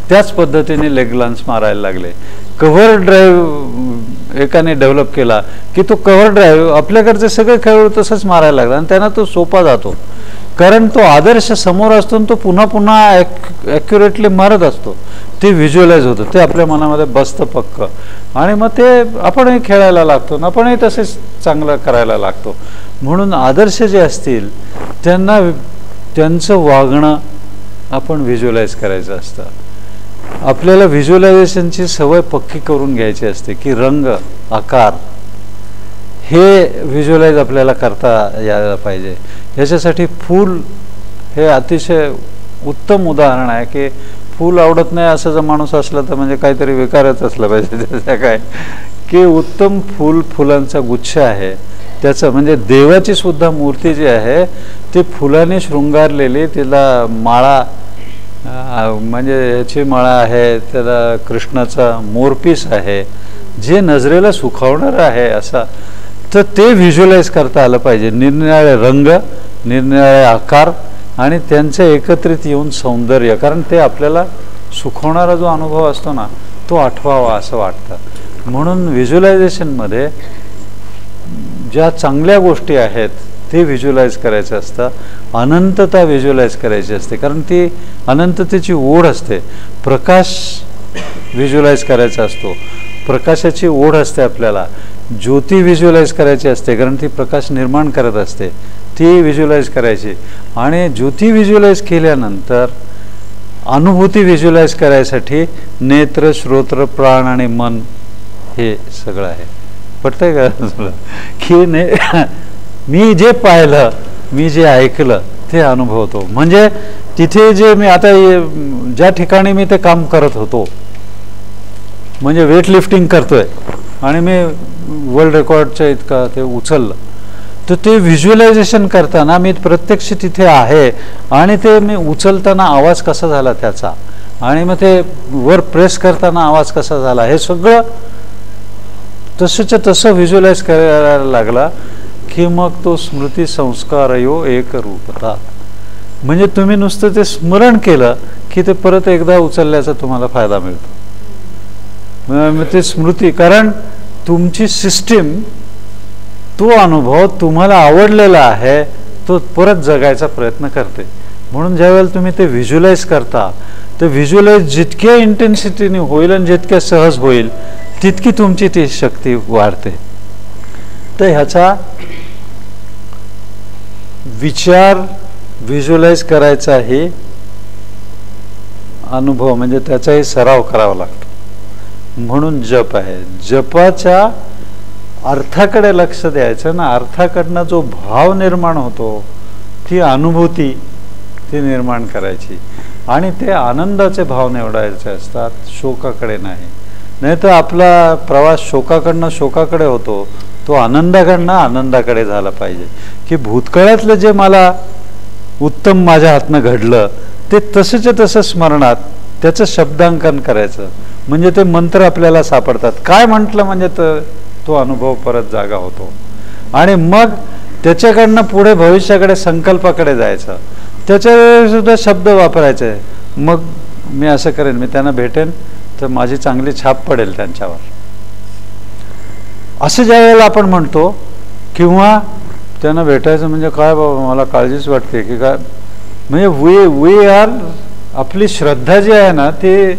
त्याच पद्धतीने लेग ग्लान्स मारायला लागले. कव्हर ड्राईव्ह एकाने डेव्हलप केला की तो कव्हर ड्राईव्ह आपल्याकडचे सगळे खेळाडू तसंच मारायला लागला आणि त्यांना तो सोपा जातो, कारण तो आदर्श समोर असतो तो पुन्हा पुन्हा ॲक्युरेटली मारत असतो. ते व्हिज्युअलाइज होतं, ते आपल्या मनामध्ये बसतं पक्क, आणि मग ते आपणही खेळायला लागतो, आपणही तसेच चांगलं करायला लागतो. म्हणून आदर्श जे असतील त्यांना त्यांचं वागणं आपण व्हिज्युअलाइज करायचं असतं. आपल्याला व्हिज्युअलायझेशनची सवय पक्की करून घ्यायची असते की रंग, आकार हे व्हिज्युअलाइज आपल्याला करता यायला पाहिजे. याच्यासाठी फूल हे अतिशय उत्तम उदाहरण आहे की फूल आवडत नाही असं जर माणूस असला तर म्हणजे काहीतरी विकारच असलं पाहिजे. त्याचं काय की उत्तम फुलांचा गुच्छ आहे त्याचं, म्हणजे देवाची सुद्धा मूर्ती जी आहे ती फुलांनी शृंगारलेली, तिला माळा म्हणजे ह्याची माळा आहे, त्याला कृष्णाचा मोरपीस आहे जे नजरेला सुखावणार आहे असा, तर ते व्हिज्युअलाइज करता आलं पाहिजे. निरनिराळे रंग, निरनिराळे आकार आणि त्यांचे एकत्रित येऊन सौंदर्य, कारण ते आपल्याला सुखवणारा जो अनुभव असतो ना तो आठवावा असं वाटतं. म्हणून व्हिज्युअलायझेशनमध्ये ज्या चांगल्या गोष्टी आहेत ते व्हिज्युअलाइज करायचं असतं, अनंतता व्हिज्युअलाइज करायची असते, कारण ती अनंततेची ओढ असते. प्रकाश व्हिज्युअलाइज करायचा असतो, प्रकाशाची ओढ असते आपल्याला. ज्योती व्हिज्युअलाइज करायची असते, कारण ती प्रकाश निर्माण करत असते, ती व्हिज्युअलाइज करायची. आणि ज्योती व्हिज्युअलाइज केल्यानंतर अनुभूती व्हिज्युअलाइज करायसाठी नेत्र, श्रोत्र, प्राण आणि मन हे सगळं आहे. पटतंय का तुला की नाही? मी जे पाहिलं, मी जे ऐकलं ते अनुभवतो, म्हणजे तिथे जे मी आता ज्या ठिकाणी मी ते काम करत होतो, म्हणजे वेट लिफ्टिंग करतोय आणि मी वर्ल्ड रेकॉर्डच्या इतका ते उचललं, तर ते व्हिज्युअलायझेशन करताना मी प्रत्यक्ष तिथे आहे आणि ते मी उचलताना आवाज कसा झाला त्याचा, आणि मग ते वर प्रेस करताना आवाज कसा झाला, हे सगळं तसंच्या तसं व्हिज्युअलाइज करायला लागला की मग तो स्मृती संस्कारयो एक रूपता. म्हणजे तुम्ही नुसतं ते स्मरण केलं की ते परत एकदा उचलल्याचा तुम्हाला फायदा मिळतो. ते स्मृती, कारण तुमची सिस्टीम, तो अनुभव तुम्हाला आवडलेला आहे तो परत जगायचा प्रयत्न करते. म्हणून ज्यावेळेला तुम्ही ते व्हिज्युअलाइज करता, ते व्हिज्युअलाइज जितक्या इंटेन्सिटीने होईल आणि जितक्या सहज होईल तितकी तुमची ती शक्ती वाढते. तर ह्याचा विचार व्हिज्युअलाइज करायचा हे अनुभव, म्हणजे त्याचाही सराव करावा लागतो. म्हणून जप आहे. जपाच्या अर्थाकडे लक्ष द्यायचं ना, अर्थाकडनं जो भाव निर्माण होतो, ती अनुभूती ती निर्माण करायची आणि ते आनंदाचे भाव निवडायचे असतात, शोकाकडे नाही. नाही तर आपला प्रवास शोकाकडनं शोकाकडे होतो, तो आनंदाकडनं आनंदाकडे झाला पाहिजे. की भूतकाळातलं जे मला उत्तम माझ्या हातनं घडलं ते तसंच्या तसं स्मरणात त्याचं शब्दांकन करायचं, म्हणजे ते मंत्र आपल्याला सापडतात. काय म्हटलं म्हणजे तो अनुभव परत जागा होतो. आणि मग त्याच्याकडनं पुढे भविष्याकडे संकल्पाकडे जायचं, त्याच्या सुद्धा शब्द वापरायचे. मग मी असं करेन, मी त्यांना भेटेन तर माझी चांगली छाप पडेल त्यांच्यावर, असं ज्या वेळेला आपण म्हणतो. किंवा त्यांना भेटायचं म्हणजे काय बाबा मला काळजीच वाटते की काय, म्हणजे वी आर, आपली श्रद्धा जी आहे ना ती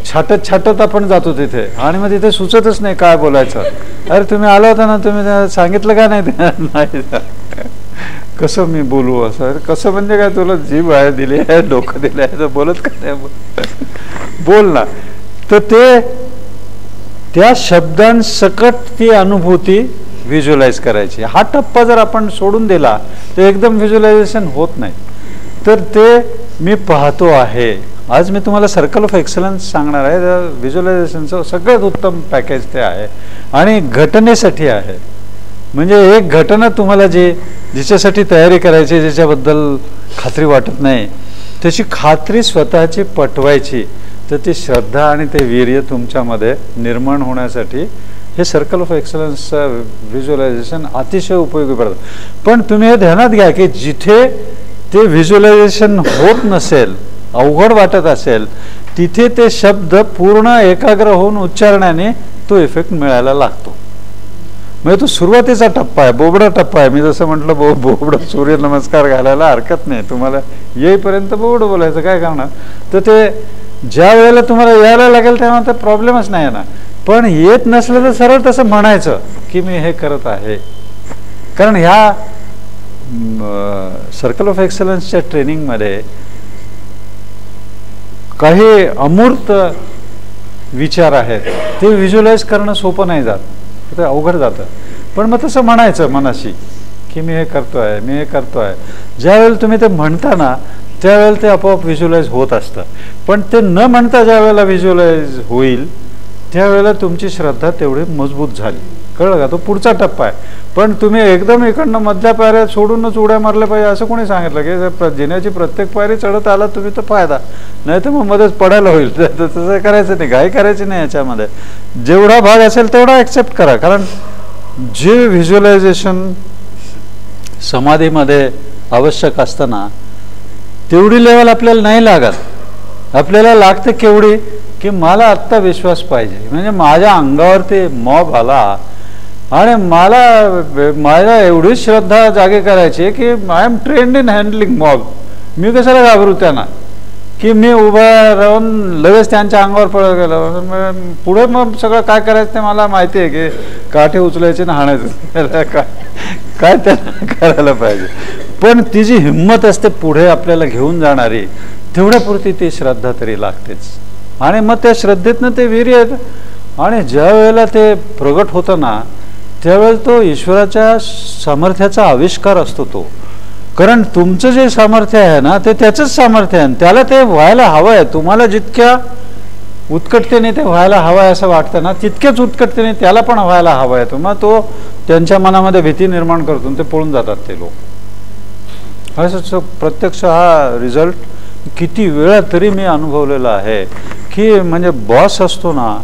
छाटत छाटत आपण जातो तिथे, आणि मग तिथे सुचतच नाही काय बोलायचं. अरे तुम्ही आला होता ना, तुम्ही सांगितलं का नाही, कसं मी बोलू असं, कसं म्हणजे काय, तुला जीभ आहे दिली आहे, डोकं दिलं आहे, तर बोलत का नाही, बोल ना. तर ते त्या शब्दांसकट ती अनुभूती व्हिज्युअलाइज करायची. हा टप्पा जर आपण सोडून दिला तर एकदम व्हिज्युअलायझेशन होत नाही. तर ते मी पाहतो आहे. आज मी तुम्हाला सर्कल ऑफ एक्सलन्स सांगणार आहे. व्हिज्युअलायझेशनचं सगळ्यात उत्तम पॅकेज ते आहे आणि घटनेसाठी आहे. म्हणजे एक घटना तुम्हाला जिच्यासाठी तयारी करायची, ज्याच्याबद्दल खात्री वाटत नाही, त्याची खात्री स्वतःची पटवायची, तर ती श्रद्धा आणि ते वीर्य तुमच्यामध्ये निर्माण होण्यासाठी हे सर्कल ऑफ एक्सलन्सचं व्हिज्युअलायझेशन अतिशय उपयोगी पडतं. पण तुम्ही हे ध्यानात घ्या की जिथे ते व्हिज्युअलायझेशन होत नसेल, अवघड वाटत असेल, तिथे ते शब्द पूर्ण एकाग्र होऊन उच्चारण्याने तो इफेक्ट मिळायला लागतो. म्हणजे तो सुरुवातीचा टप्पा आहे, बोबडा टप्पा आहे. मी जसं म्हटलं बोबडं सूर्यनमस्कार घालायला हरकत नाही, तुम्हाला येईपर्यंत बोबडं बोलायचं काय करणार. तर ते ज्या वेळेला तुम्हाला यायला लागेल तेव्हा तर प्रॉब्लेमच नाही ना. पण येत नसलं तर सरळ तसं म्हणायचं की मी हे करत आहे. कारण ह्या सर्कल ऑफ एक्सलन्सच्या ट्रेनिंगमध्ये काही अमूर्त विचार आहेत, ते व्हिज्युअलाइज करणं सोपं नाही जात, ते अवघड जातं. पण मग तसं म्हणायचं मनाशी की मी हे करतो आहे, मी हे करतो आहे. ज्यावेळेला तुम्ही ते म्हणता ना त्यावेळेला ते आपोआप व्हिज्युअलाइज होत असतं. पण ते न म्हणता ज्या वेळेला व्हिज्युअलाइज होईल त्यावेळेला तुमची श्रद्धा तेवढी मजबूत झाली. कळलं का? तो पुढचा टप्पा आहे. पण तुम्ही एकदम इकडनं मधल्या पायऱ्या सोडूनच उड्या मारल्या पाहिजे असं कोणी सांगितलं की जिन्याची प्रत्येक पायरी चढत आला तुम्ही तर फायदा, नाही तर मग मध्येच पडायला होईल. तसं करायचं नाही, घाई करायची नाही. याच्यामध्ये जेवढा भाग असेल तेवढा ॲक्सेप्ट करा. कारण जे व्हिज्युअलायझेशन समाधीमध्ये आवश्यक असतं ना तेवढी लेवल आपल्याला नाही लागत. आपल्याला लागते केवढी की मला आत्ता विश्वास पाहिजे, म्हणजे माझ्या अंगावर ते मॉब आला आणि मला एवढी श्रद्धा जागे करायची की I am trained in handling mob. मी कशाला घाबरू त्यांना की मी उभा राहून लगेच त्यांच्या अंगावर पळत गेलो. पुढे मग सगळं काय करायचं ते मला माहिती आहे की काठे उचलायचे ना हाणायचं काय त्यांना करायला पाहिजे. पण ती जी हिंमत असते पुढे आपल्याला घेऊन जाणारी, तेवढ्यापुरती ती श्रद्धा तरी लागतेच. आणि मग त्या श्रद्धेतनं ते वीर्य येतं. आणि ज्या वेळेला ते प्रगट होतं ना त्यावेळेला तो ईश्वराच्या सामर्थ्याचा आविष्कार असतो तो. कारण तुमचं जे सामर्थ्य आहे ना ते त्याचंच सामर्थ्य आहे, त्याला ते व्हायला हवं आहे. तुम्हाला जितक्या उत्कटतेने ते व्हायला हवं आहे असं वाटतं ना, तितक्याच उत्कटतेने त्याला पण व्हायला हवं आहे. मग तो त्यांच्या मनामध्ये भीती निर्माण करतो, ते पळून जातात ते लोक. असं प्रत्यक्ष हा रिझल्ट किती वेळा तरी मी अनुभवलेला आहे की म्हणजे बॉस असतो ना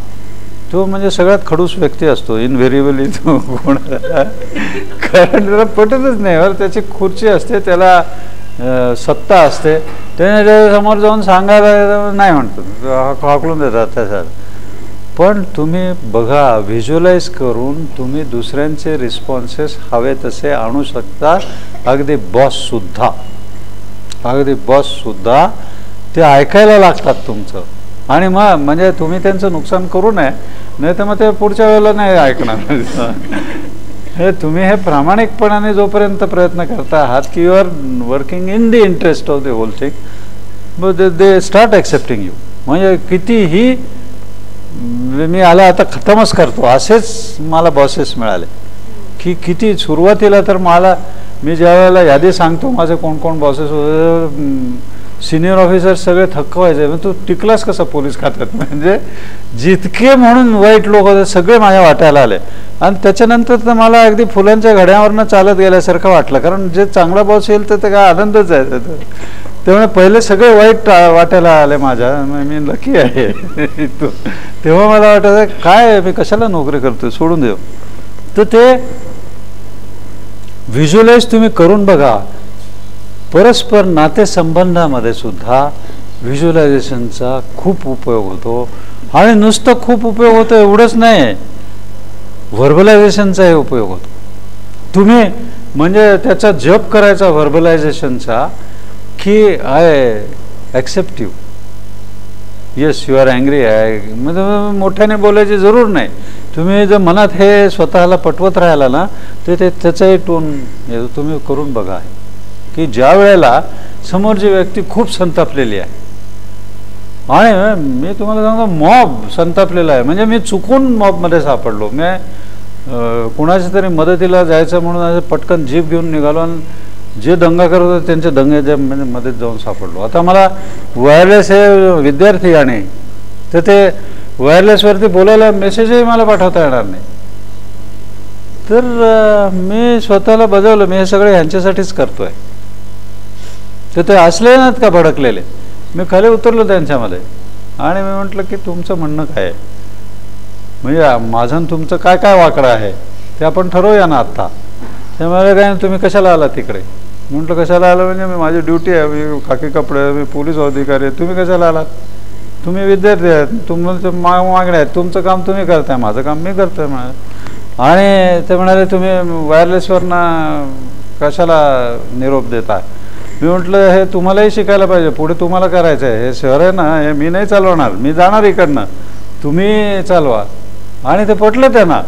तो म्हणजे सगळ्यात खडूस व्यक्ती असतो इनव्हेरिएबली. तो कोण कारण त्याला पटतच नाही, बरं त्याची खुर्ची असते, त्याला सत्ता असते, त्याने समोर जाऊन सांगायला नाही म्हणतो, हाकलून देतात त्याच्यात. पण तुम्ही बघा, व्हिज्युअलाइज करून तुम्ही दुसऱ्यांचे रिस्पॉन्सेस हवे तसे आणू शकता. अगदी बॉससुद्धा ते ऐकायला लागतात तुमचं. आणि मग म्हणजे तुम्ही त्यांचं नुकसान करू नये, नाही तर मग ते पुढच्या वेळेला नाही ऐकणार. हे तुम्ही हे प्रामाणिकपणाने जोपर्यंत प्रयत्न करता आहात की you are working in the interest of the whole thing, but they start accepting you. म्हणजे कितीही मी आला आता खतमच करतो असेच मला बॉसेस मिळाले की किती. सुरुवातीला तर मी ज्या वेळेला यादी सांगतो माझे कोण कोण बॉसेस होते, सिनियर ऑफिसर सगळे थकवायचे, मग तू टिकलास कसा पोलीस खात्यात. म्हणजे जितके म्हणून वाईट लोक होते सगळे माझ्या वाट्याला आले. आणि त्याच्यानंतर तर मला अगदी फुलांच्या घड्यावरनं चालत गेल्यासारखं वाटलं, कारण जे चांगला बॉस येईल तर ते काय आनंदच आहे. त्यामुळे पहिले सगळे वाईट वाट्याला आले माझ्या, मी लकी आहे. तेव्हा मला वाटायचं काय मी कशाला नोकरी करतोय, सोडून देऊ. तर ते व्हिज्युअलाइज तुम्ही करून बघा. परस्पर नातेसंबंधामध्ये सुद्धा व्हिज्युअलायझेशनचा खूप उपयोग होतो. आणि नुसतं खूप उपयोग होतो एवढंच नाही, व्हर्बलायझेशनचाही उपयोग होतो. तुम्ही म्हणजे त्याचा जप करायचा व्हर्बलायझेशनचा की I accept you, yes you are angry आहे. म्हणजे मोठ्याने बोलायची जरूर नाही. तुम्ही जर मनात हे स्वतःला पटवत राहिला ना तर ते त्याचाही टोन तुम्ही करून बघा की ज्या वेळेला समोरची व्यक्ती खूप संतापलेली आहे, आणि मी तुम्हाला सांगतो मॉब संतापलेला आहे, म्हणजे मी चुकून मॉबमध्ये सापडलो. मी कुणाच्या तरी मदतीला जायचं म्हणून असं पटकन जीप घेऊन निघालो आणि जे दंगा करत होते त्यांच्या दंग्याच्या म्हणजे मध्येच जाऊन सापडलो. आता मला वायरलेस हे विद्यार्थी आणि तर ते वायरलेसवरती बोलायला मेसेजही मला पाठवता येणार नाही. तर मी स्वतःला बजावलं, मी हे सगळं ह्यांच्यासाठीच करतोय. तर ते असले नाहीत का भडकलेले. मी खाली उतरलो त्यांच्यामध्ये आणि मी म्हटलं की तुमचं म्हणणं काय आहे, म्हणजे माझं आणि तुमचं काय काय वाकडं आहे ते आपण ठरवूया ना आत्ता. त्यामुळे काय तुम्ही कशाला आला तिकडे. म्हटलं कशाला आलं म्हणजे मी माझी ड्युटी आहे, मी खाकी कपडे, मी पोलीस अधिकारी आहे, तुम्ही कशाला आलात, तुम्ही विद्यार्थी आहेत, तुमचं मागण्या आहेत, तुमचं काम तुम्ही करताय, माझं काम मी करतोय म्हणाले. आणि ते म्हणाले तुम्ही वायरलेसवरनं कशाला निरोप देता. मी म्हटलं हे तुम्हालाही शिकायला पाहिजे, पुढे तुम्हाला करायचं आहे. हे शहर आहे ना हे मी नाही चालवणार, मी जाणार इकडनं, तुम्ही चालवा. आणि ते पटलं त्यांना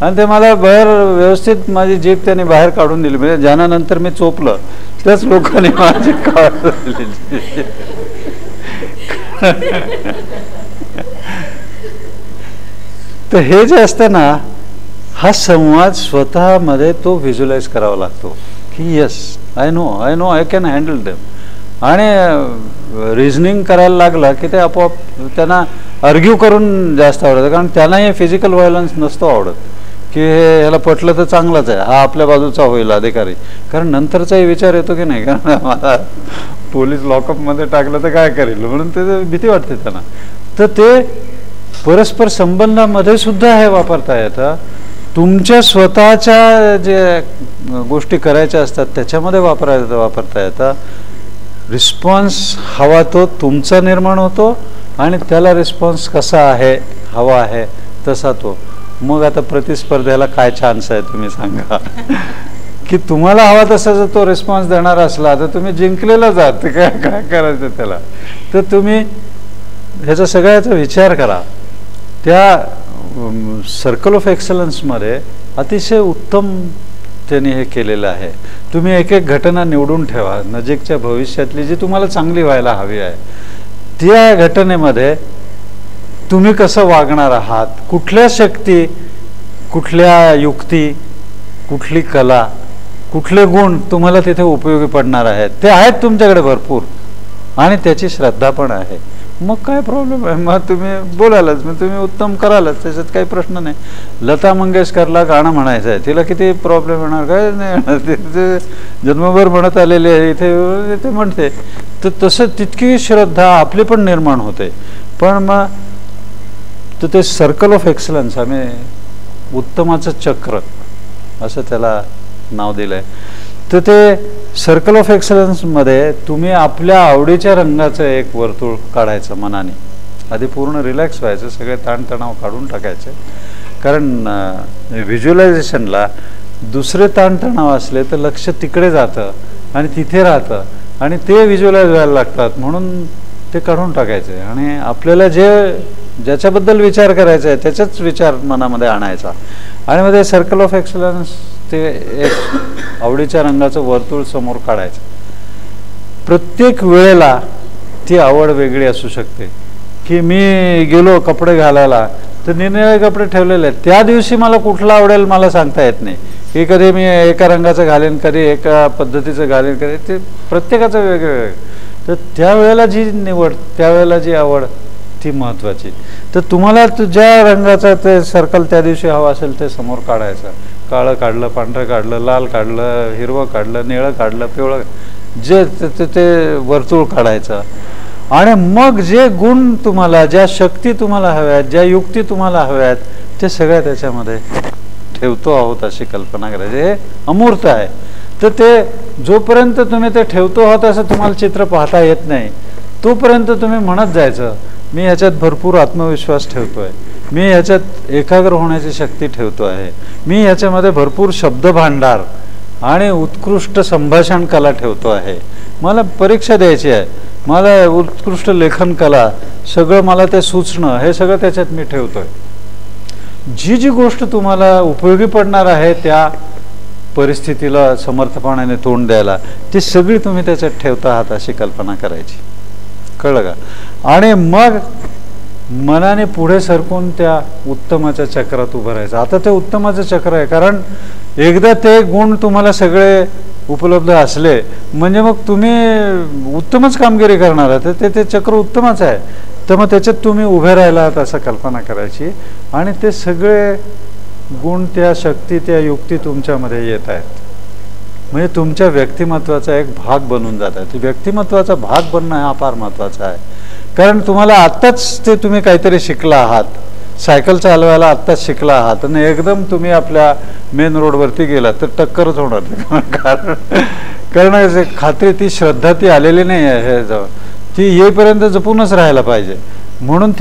आणि ते मला बाहेर व्यवस्थित माझी जीप त्यांनी बाहेर काढून दिली. म्हणजे ज्यानंतर मी चोपलं त्याच लोकांनी माझी काढून दिली. तर हे जे असतं ना हा संवाद स्वतःमध्ये तो व्हिज्युअलाइज करावा लागतो की yes I know I can handle them. आणि रिझनिंग करायला लागला की ते आपोआप त्यांना आर्ग्यू करून जास्त आवडतं, कारण त्यांनाही फिजिकल व्हायलन्स नसतो आवडत की हे ह्याला पटलं तर चांगलाच आहे, हा आपल्या बाजूचा होईल अधिकारी. कारण नंतरचाही विचार येतो की नाही, कारण मला पोलीस लॉकअपमध्ये टाकलं तर काय करेल म्हणून ते भीती वाटते त्यांना. तर ते परस्पर संबंधामध्ये सुद्धा हे वापरता येतं. तुमच्या स्वतःच्या जे गोष्टी करायच्या असतात त्याच्यामध्ये वापरता येतं. रिस्पॉन्स हवा तो तुमचा निर्माण होतो आणि त्याला रिस्पॉन्स कसा आहे हवा आहे तसा तो. मग आता प्रतिस्पर्ध्याला काय चान्स आहे तुम्ही सांगा. की तुम्हाला हवा तसा जर तो रिस्पॉन्स देणार असला तर तुम्ही जिंकलेला जात, काय काय करायचं त्याला. तर तुम्ही ह्याचा सगळ्याचा विचार करा. त्या सर्कल ऑफ एक्सलन्समध्ये अतिशय उत्तम त्यांनी हे केलेलं आहे. तुम्ही एक एक घटना निवडून ठेवा नजीकच्या भविष्यातली जी तुम्हाला चांगली व्हायला हवी आहे. त्या घटनेमध्ये तुम्ही कसं वागणार आहात, कुठल्या शक्ती, कुठल्या युक्ती, कुठली कला कुठले गुण तुम्हाला तिथे उपयोगी पडणार आहेत ते आहेत तुमच्याकडे भरपूर, आणि त्याची श्रद्धा पण आहे. मग काय प्रॉब्लेम आहे? मग तुम्ही बोलालच, मग तुम्ही उत्तम करालच, त्याच्यात काही प्रश्न नाही. लता मंगेशकरला गाणं म्हणायचं आहे, तिला किती प्रॉब्लेम येणार? काय नाही येणार, ते जन्मभर म्हणत आलेले आहे, इथे ते म्हणते. तर तसं तितकी श्रद्धा आपली पण निर्माण होते. पण मग तर ते सर्कल ऑफ एक्सलन्स, आम्ही उत्तमाचं चक्र असं त्याला नाव दिलं आहे. तर ते सर्कल ऑफ एक्सलन्समध्ये तुम्ही आपल्या आवडीच्या रंगाचं एक वर्तुळ काढायचं मनाने. आधी पूर्ण रिलॅक्स व्हायचं, सगळे ताणतणाव काढून टाकायचे. कारण व्हिज्युअलायझेशनला दुसरे ताणतणाव असले तर लक्ष तिकडे जातं आणि तिथे राहतं, आणि ते व्हिज्युअलाइज व्हायला लागतात. म्हणून ते काढून टाकायचे आणि आपल्याला ज्याच्याबद्दल विचार करायचा आहे त्याचाच विचार मनामध्ये आणायचा. आणि मग ते सर्कल ऑफ एक्सलन्स, ते एक आवडीच्या रंगाचं वर्तुळ समोर काढायचं. प्रत्येक वेळेला ती आवड वेगळी असू शकते. की मी गेलो कपडे घालायला तर निरनिराळे कपडे ठेवलेले आहेत, त्या दिवशी मला कुठला आवडेल मला सांगता येत नाही. की कधी मी एका रंगाचं घालेन, कधी एका पद्धतीचं घालेन, कधी ते प्रत्येकाचं वेगवेगळं. तर त्यावेळेला जी निवड, त्यावेळेला जी आवड, ती महत्त्वाची. तर तुम्हाला ज्या रंगाचा ते सर्कल त्या दिवशी हवा असेल ते समोर काढायचं. काळं काढलं, पांढरं काढलं, लाल काढलं, हिरवं काढलं, निळं काढलं, पिवळं, जे ते वर्तुळ काढायचं. आणि मग जे गुण तुम्हाला, ज्या शक्ती तुम्हाला हव्यात, ज्या युक्ती तुम्हाला हव्यात, ते सगळ्या त्याच्यामध्ये ठेवतो आहोत अशी कल्पना करायची. हे अमूर्त आहे. तर ते जोपर्यंत तुम्ही ते ठेवतो आहोत असं तुम्हाला चित्र पाहता येत नाही, तोपर्यंत तुम्ही म्हणत जायचं, मी ह्याच्यात भरपूर आत्मविश्वास ठेवतोय, मी ह्याच्यात एकाग्र होण्याची शक्ती ठेवतो आहे, मी ह्याच्यामध्ये भरपूर शब्द भांडार आणि उत्कृष्ट संभाषण कला ठेवतो आहे, मला परीक्षा द्यायची आहे, मला उत्कृष्ट लेखन कला, सगळं मला ते सुचणं, हे सगळं त्याच्यात मी ठेवतोय. जी गोष्ट तुम्हाला उपयोगी पडणार आहे त्या परिस्थितीला समर्थपणाने तोंड द्यायला, ती सगळी तुम्ही त्याच्यात ठेवता आहात अशी कल्पना करायची. कळलं का? आणि मग मनाने पुढे सरकून त्या उत्तमाच्या चक्रात उभं राहायचं. आता ते उत्तमाचं चक्र आहे, कारण एकदा ते गुण तुम्हाला सगळे उपलब्ध असले म्हणजे मग तुम्ही उत्तमच कामगिरी करणार आहात. ते चक्र उत्तमच आहे. तर मग त्याच्यात तुम्ही उभे राहिला आहात असं कल्पना करायची, आणि ते सगळे गुण, त्या शक्ती, त्या युक्ती तुमच्यामध्ये येत आहेत. म्हणजे तुमच्या व्यक्तिमत्वाचा एक भाग बनून जात आहे. व्यक्तिमत्वाचा भाग बनणं हा फार महत्त्वाचा आहे. कारण तुम्हाला आत्ताच ते तुम्ही काहीतरी शिकला आहात, सायकल चालवायला आत्ताच शिकला आहात, आणि एकदम तुम्ही आपल्या मेन रोडवरती गेलात तर टक्करच होणार. कारण खात्री, ती श्रद्धा ती आलेली नाही आहे, हे ती येईपर्यंत जपूनच राहायला पाहिजे. म्हणून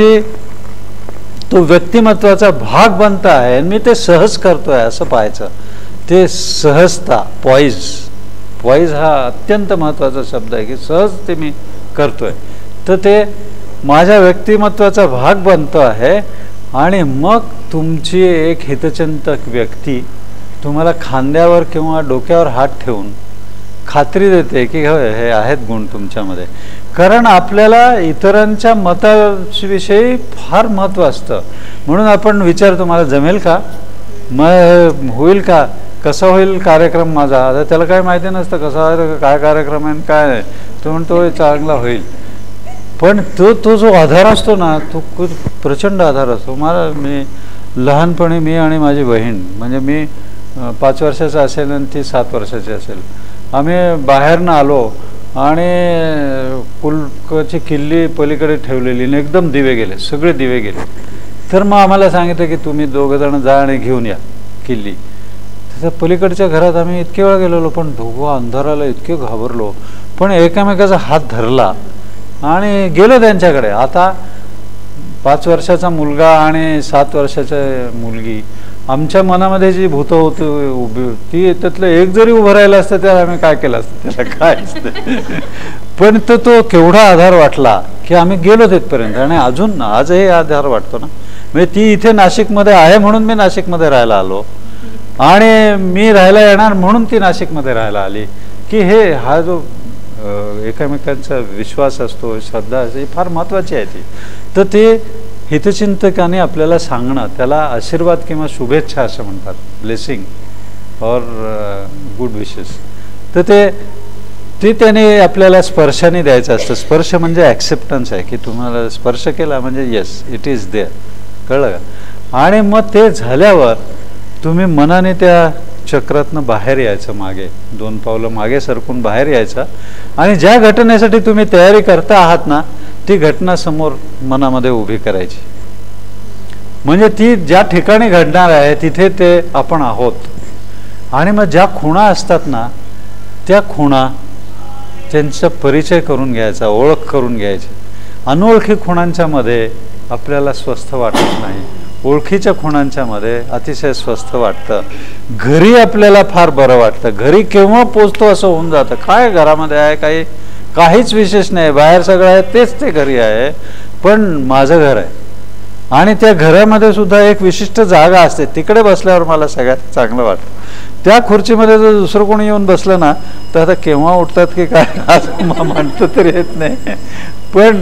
तो व्यक्तिमत्वाचा भाग बनता आहे, आणि मी ते सहज करतोय असं पाहायचं. ते सहजता, पॉईज हा अत्यंत महत्त्वाचा शब्द आहे, की सहज ते मी करतोय. तर ते माझ्या व्यक्तिमत्वाचा भाग बनतो आहे. आणि मग तुमची एक हितचिंतक व्यक्ती तुम्हाला खांद्यावर किंवा डोक्यावर हात ठेवून खात्री देते की होय, हे आहेत गुण तुमच्यामध्ये. कारण आपल्याला इतरांच्या मताविषयी फार महत्त्व असतं. म्हणून आपण विचारतो, मला जमेल का, मग होईल का, कसा होईल कार्यक्रम माझा. आता त्याला काय माहिती नसतं कसा काय कार्यक्रम आहे काय नाही, तो म्हणतो चांगला होईल. पण तो जो आधार असतो ना, तो खूप प्रचंड आधार असतो. मी लहानपणी, मी आणि माझी बहीण, म्हणजे मी 5 वर्षाचा असेल आणि ती 7 वर्षाची असेल, आम्ही बाहेरनं आलो आणि कुलकाची किल्ली पलीकडे ठेवलेली, आणि एकदम दिवे गेले, सगळे दिवे गेले. तर मग आम्हाला सांगितलं की तुम्ही 2 जण जा आणि घेऊन या किल्ली. तर पलीकडच्या घरात आम्ही इतके वेळा गेलेलो, पण दोघं अंधाराला इतके घाबरलो, पण एकमेकाचा हात धरला आणि गेलो त्यांच्याकडे. आता 5 वर्षाचा मुलगा आणि 7 वर्षाची मुलगी, आमच्या मनामध्ये जी भूत होती उभी, ती त्यातलं एक जरी उभं राहिलं असतं त्याला आम्ही काय केलं असतं, त्याला काय असतं. पण तो केवढा आधार वाटला की आम्ही गेलो तिथपर्यंत. आणि अजून आजही आधार वाटतो ना. म्हणजे ती इथे नाशिकमध्ये आहे म्हणून मी नाशिकमध्ये राहायला आलो, आणि मी राहायला येणार म्हणून ती नाशिकमध्ये राहायला आली. की हा जो एकमेकांचा विश्वास असतो, श्रद्धा असते, फार महत्त्वाची आहे ती. तर ते हितचिंतकाने आपल्याला सांगणं, त्याला आशीर्वाद किंवा शुभेच्छा असं म्हणतात, ब्लेसिंग. और गुड विशेस. तर ते त्याने आपल्याला स्पर्शाने द्यायचं असतं. स्पर्श म्हणजे ॲक्सेप्टन्स आहे की तुम्हाला स्पर्श केला म्हणजे येस इट इज देअर, कळलं का. आणि मग ते झाल्यावर तुम्ही मनाने त्या चक्रातनं बाहेर यायचं, मागे 2 पावलं मागे सरकून बाहेर यायचं आणि ज्या घटनेसाठी तुम्ही तयारी करता आहात ना ती घटना समोर मनामध्ये उभी करायची. म्हणजे ती ज्या ठिकाणी घडणार आहे तिथे ते आपण आहोत. आणि मग ज्या खुणा असतात ना त्या खुणा त्यांचा परिचय करून घ्यायचा, ओळख करून घ्यायची. अनोळखी खुणांच्या मध्ये आपल्याला स्वस्थ वाटत नाही, ओळखीच्या खुणांच्या मध्ये अतिशय स्वस्थ वाटतं. घरी आपल्याला फार बरं वाटतं. घरी केव्हा पोचतो असं होऊन जातं. काय घरामध्ये आहे, काहीच विशेष नाही, बाहेर सगळं आहे तेच ते घरी आहे, पण माझं घर आहे. आणि त्या घरामध्ये सुद्धा एक विशिष्ट जागा असते, तिकडे बसल्यावर मला सगळ्यात चांगलं वाटतं. त्या खुर्चीमध्ये जर दुसरं कोणी येऊन बसलं ना तर आता केव्हा उठतात की काय असं म्हणतं तरी येत नाही. पण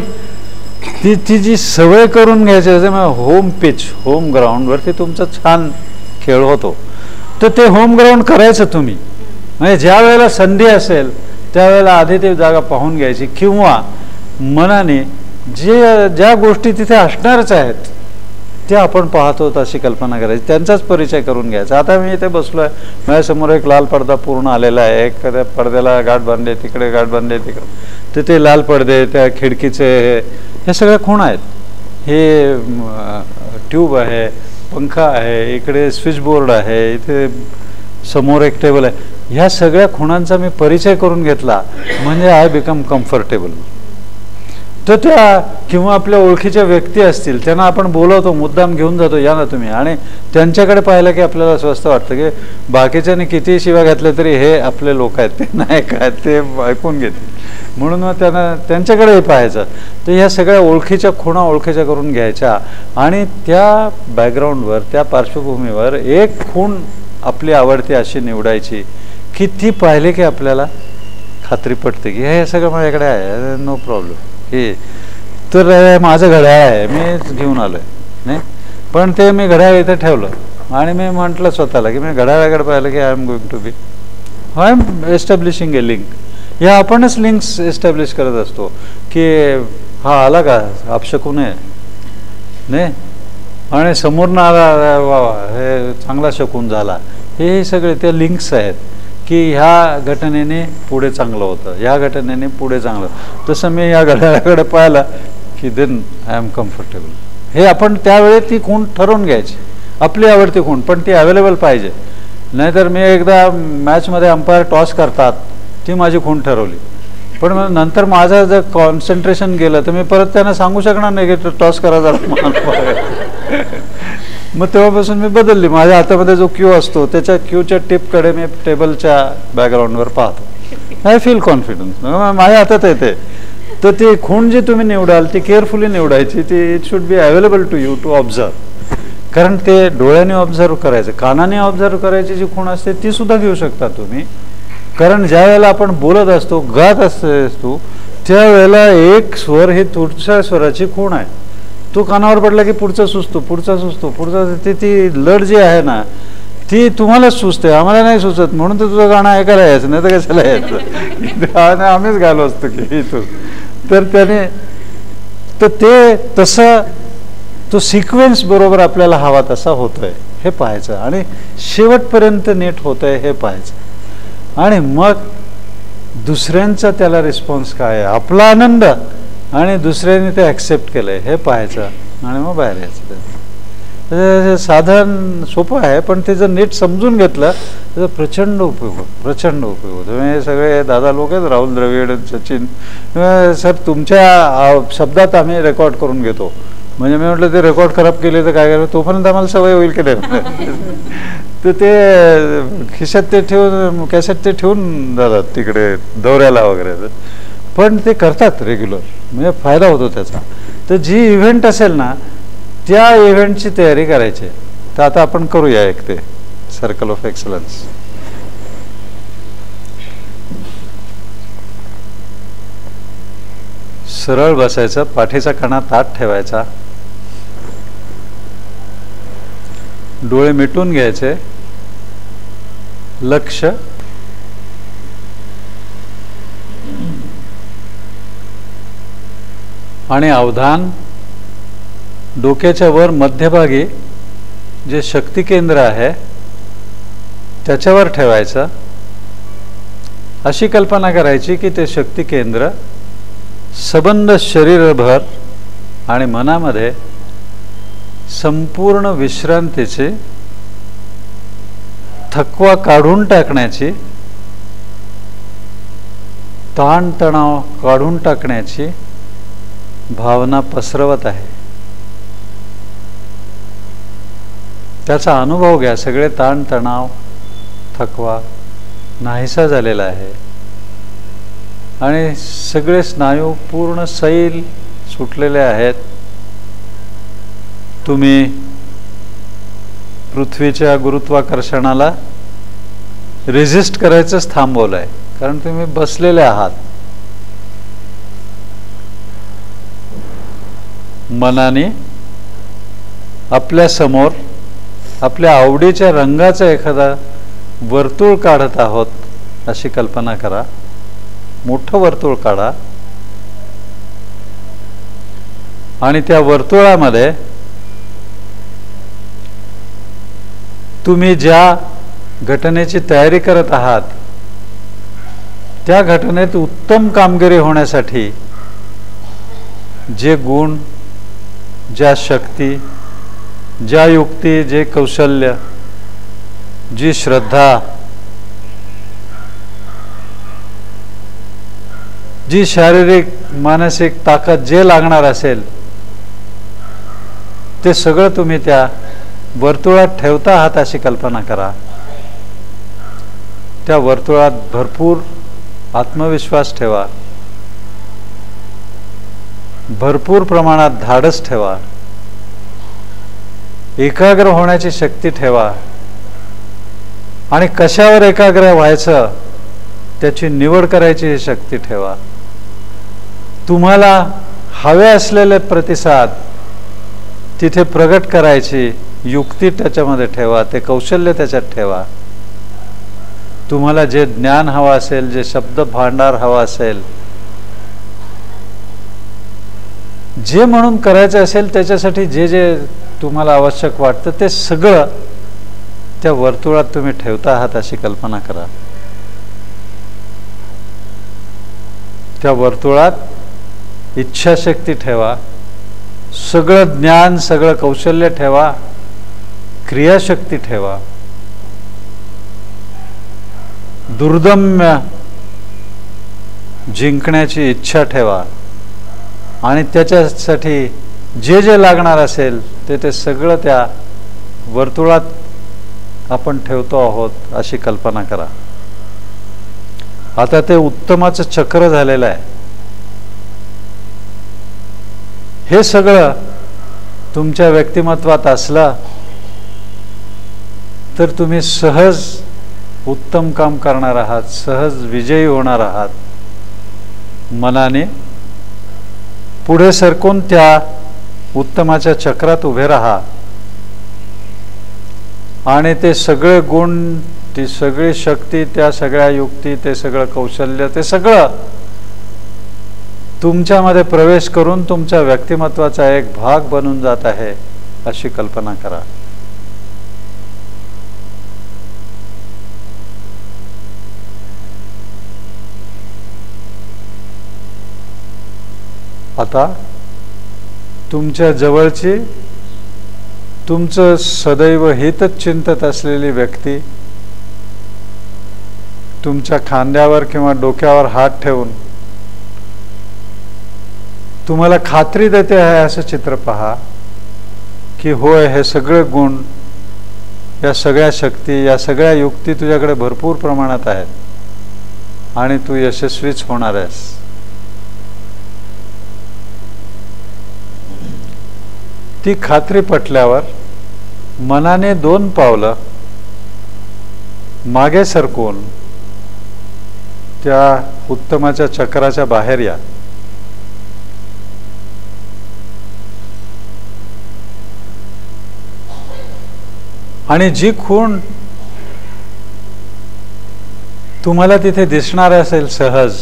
ती जी सवय करून घ्यायची असते, मग होम पिच, होम ग्राउंडवरती तुमचा छान खेळ होतो. तर ते होम ग्राउंड करायचं तुम्ही. म्हणजे ज्या वेळेला संधी असेल त्यावेळेला आधी ती जागा पाहून घ्यायची किंवा मनाने ज्या गोष्टी तिथे असणारच आहेत त्या आपण पाहतो अशी कल्पना करायची, त्यांचाच परिचय करून घ्यायचा. आता मी इथे बसलो आहे, माझ्यासमोर एक लाल पडदा पूर्ण आलेला आहे, एक त्या पडद्याला गाठ बांधले, तिकडे गाठ बांधले, तिकडे तिथे लाल पडदे, त्या खिडकीचे हे सगळ्या खूण आहेत. हे ट्यूब आहे, पंखा आहे, इकडे स्विचबोर्ड आहे, इथे समोर एक टेबल आहे. ह्या सगळ्या खुणांचा मी परिचय करून घेतला म्हणजे आय बिकम कम्फर्टेबल. तर त्या किंवा आपल्या ओळखीच्या व्यक्ती असतील त्यांना आपण बोलवतो, मुद्दाम घेऊन जातो, या ना तुम्ही. आणि त्यांच्याकडे पाहिलं की आपल्याला स्वस्त वाटतं की बाकीच्याने किती शिव्या घातल्या तरी हे आपले लोक आहेत, ते नाही काय ते ऐकून घेतील, म्हणून मग त्यांच्याकडे पाहायचं. तर ह्या सगळ्या ओळखीच्या खुणा ओळखीच्या करून घ्यायच्या आणि त्या बॅकग्राऊंडवर, त्या पार्श्वभूमीवर एक खूण आपली आवडती अशी निवडायची की ती पाहिली की आपल्याला खात्री पटते की हे सगळं माझ्याकडे आहे, नो प्रॉब्लेम. हे तर माझं घड्याळ आहे, मी घेऊन आलो आहे नाही, पण ते मी घड्याळ इथे ठेवलं आणि मी म्हटलं स्वतःला की मी घड्याळाकडे पाहिलं की I am going to be, I am establishing a link. या आपणच लिंक्स एस्टॅब्लिश करत असतो की हा आला का अपशकून आहे नाही, आणि समोरनं आला वा हे चांगला शकून झाला. हे सगळे ते लिंक्स आहेत की ह्या घटनेने पुढे चांगलं होतं, ह्या घटनेने पुढे चांगलं. तसं मी या घड्याळाकडे पाहिलं की देन आय एम कम्फर्टेबल. हे आपण त्यावेळी ती खूण ठरवून घ्यायची, आपली आवडती खूण, पण ती अवेलेबल पाहिजे. नाहीतर मी एकदा मॅचमध्ये अंपायर टॉस करतात ती माझी खूण ठरवली, पण मग नंतर माझं जर कॉन्सन्ट्रेशन गेलं तर मी परत त्यांना सांगू शकणार नाही की टॉस करायचा. मग तेव्हापासून मी बदलली. माझ्या हातामध्ये जो क्यू असतो त्याच्या क्यूच्या टिपकडे मी टेबलच्या बॅकग्राऊंडवर पाहतो. आय फील कॉन्फिडन्स, माझ्या हातात येते. तर ती खूण जी तुम्ही निवडाल ती केअरफुली निवडायची. ती it should be available to you to observe. कारण ते डोळ्याने ऑब्झर्व करायचं, कानाने ऑब्झर्व करायची जी खूण असते ती सुद्धा घेऊ शकता तुम्ही. कारण ज्या वेळेला आपण बोलत असतो, गात असतो, त्यावेळेला एक स्वर ही पुढच्या स्वराची खूण आहे. तो कानावर पडला की पुढचा सुचतो, पुढचा सुचतो, पुढचा. ती लढ जी आहे ना ती तुम्हालाच सुचते, आम्हाला नाही सुचत, म्हणून तर तुझं गाणं ऐकायला यायचं, नाही तर कशाला यायचं. आम्हीच गालो असतो की तू. तर त्याने तर ते तसं तो सिक्वेन्स बरोबर आपल्याला हवा तसा होतोय हे पाहायचं आणि शेवटपर्यंत नीट होतंय हे पाहायचं. आणि मग दुसऱ्यांचा त्याला रिस्पॉन्स काय आहे, आपला आनंद आणि दुसऱ्यांनी ते ॲक्सेप्ट केलंय हे पाहायचं आणि मग बाहेर यायचं. साधारण सोपं आहे, पण ते जर नीट समजून घेतलं तर प्रचंड उपयोग होतो, प्रचंड उपयोग होतो. हे सगळे दादा लोक आहेत, राहुल द्रविड, सचिन सर, तुमच्या शब्दात आम्ही रेकॉर्ड करून घेतो. म्हणजे मी म्हटलं ते रेकॉर्ड खराब केले तर काय करायचं, तोपर्यंत आम्हाला सवय होईल की नाही. तर ते खिशात ते ठेवून, कॅसेट ते ठेवून जातात तिकडे दौऱ्याला वगैरे, पण ते करतात रेग्युलर, म्हणजे फायदा होतो त्याचा. तर जी इव्हेंट असेल ना त्या इव्हेंटची तयारी करायची. तर आता आपण करूया एक ते सर्कल ऑफ एक्सलन्स. सरळ बसायचं, पाठीचा कणा ताठ ठेवायचा, डोळे मिटून घ्यायचे लक्ष आणि अवधान डोक्याच्या वर मध्यभागी जे शक्ती केंद्र आहे त्याच्यावर ठेवायचं. अशी कल्पना करायची की ते शक्ती केंद्र सबंध शरीरभर आणि मनामध्ये संपूर्ण विश्रांतीची, थकवा काढून टाकण्याची, ताणतणाव काढून टाकण्याची भावना पसरवत आहे. त्याचा अनुभव घ्या. सगळे ताणतणाव, थकवा नाहीसा झालेला आहे आणि सगळे स्नायू पूर्ण सैल सुटलेले आहेत. तुम्ही पृथ्वीच्या गुरुत्वाकर्षणाला रेझिस्ट करायचंच थांबवलंय, कारण तुम्ही बसलेले आहात. मनाने आपल्या समोर आपल्या आवडीच्या रंगाचं एखादा वर्तुळ काढत आहोत अशी कल्पना करा. मोठं वर्तुळ काढा आणि त्या वर्तुळामध्ये तुम्ही ज्या घटनेची तयारी करत आहात त्या घटनेत उत्तम कामगिरी होण्यासाठी जे गुण, ज्या शक्ती, ज्या युक्ती, जे कौशल्य, जी श्रद्धा, जी शारीरिक मानसिक ताकद जे लागणार असेल ते सगळं तुम्ही त्या वर्तुळात ठेवता आहात अशी कल्पना करा. त्या वर्तुळात भरपूर आत्मविश्वास ठेवा, भरपूर प्रमाणात धाडस ठेवा, एकाग्र होण्याची शक्ती ठेवा आणि कशावर एकाग्र व्हायचं त्याची निवड करायची शक्ती ठेवा. तुम्हाला हवे असलेले प्रतिसाद तिथे प्रगट करायची युक्ती त्याच्यामध्ये ठेवा, ते कौशल्य त्याच्यात ठेवा. तुम्हाला जे ज्ञान हवं असेल, जे शब्द भांडार हवा असेल, जे म्हणून करायचं असेल त्याच्यासाठी जे जे तुम्हाला आवश्यक वाटतं ते सगळं त्या वर्तुळात तुम्ही ठेवता आहात अशी कल्पना करा. त्या वर्तुळात इच्छाशक्ती ठेवा, सगळं ज्ञान, सगळं कौशल्य ठेवा, क्रियाशक्ती ठेवा, दुर्दम्य जिंकण्याची इच्छा ठेवा आणि त्याच्यासाठी जे जे लागणार असेल ते सगळं त्या वर्तुळात आपण ठेवतो आहोत अशी कल्पना करा. आता ते उत्तमाचं चक्र झालेलं आहे. हे सगळं तुमच्या व्यक्तिमत्वात असलं तर तुम्ही सहज उत्तम काम करणार आहात, सहज विजयी होणार आहात. मनाने पुढे सरकून त्या उत्तमाच्या चक्रात उभे राहा आणि ते सगळे गुण, ती सगळी शक्ती, त्या सगळ्या युक्ती, ते सगळं कौशल्य, ते सगळं तुमच्यामध्ये प्रवेश करून तुमच्या व्यक्तिमत्वाचा एक भाग बनून जात आहे अशी कल्पना करा. आता तुमच्या जवळची, तुमचं सदैव हितच चिंतत असलेली व्यक्ती तुमच्या खांद्यावर किंवा डोक्यावर हात ठेवून तुम्हाला खात्री देते आहे असं चित्र पहा की होय, हे सगळे गुण, या सगळ्या शक्ती, या सगळ्या युक्ती तुझ्याकडे भरपूर प्रमाणात आहेत आणि तू यशस्वीच होणार आहेस. ती खात्री पटल्यावर मनाने 2 पावलं मागे सरकवून त्या उत्तमाच्या चक्राच्या बाहेर या. आणि जी खूण तुम्हाला तिथे दिसणार असेल सहज,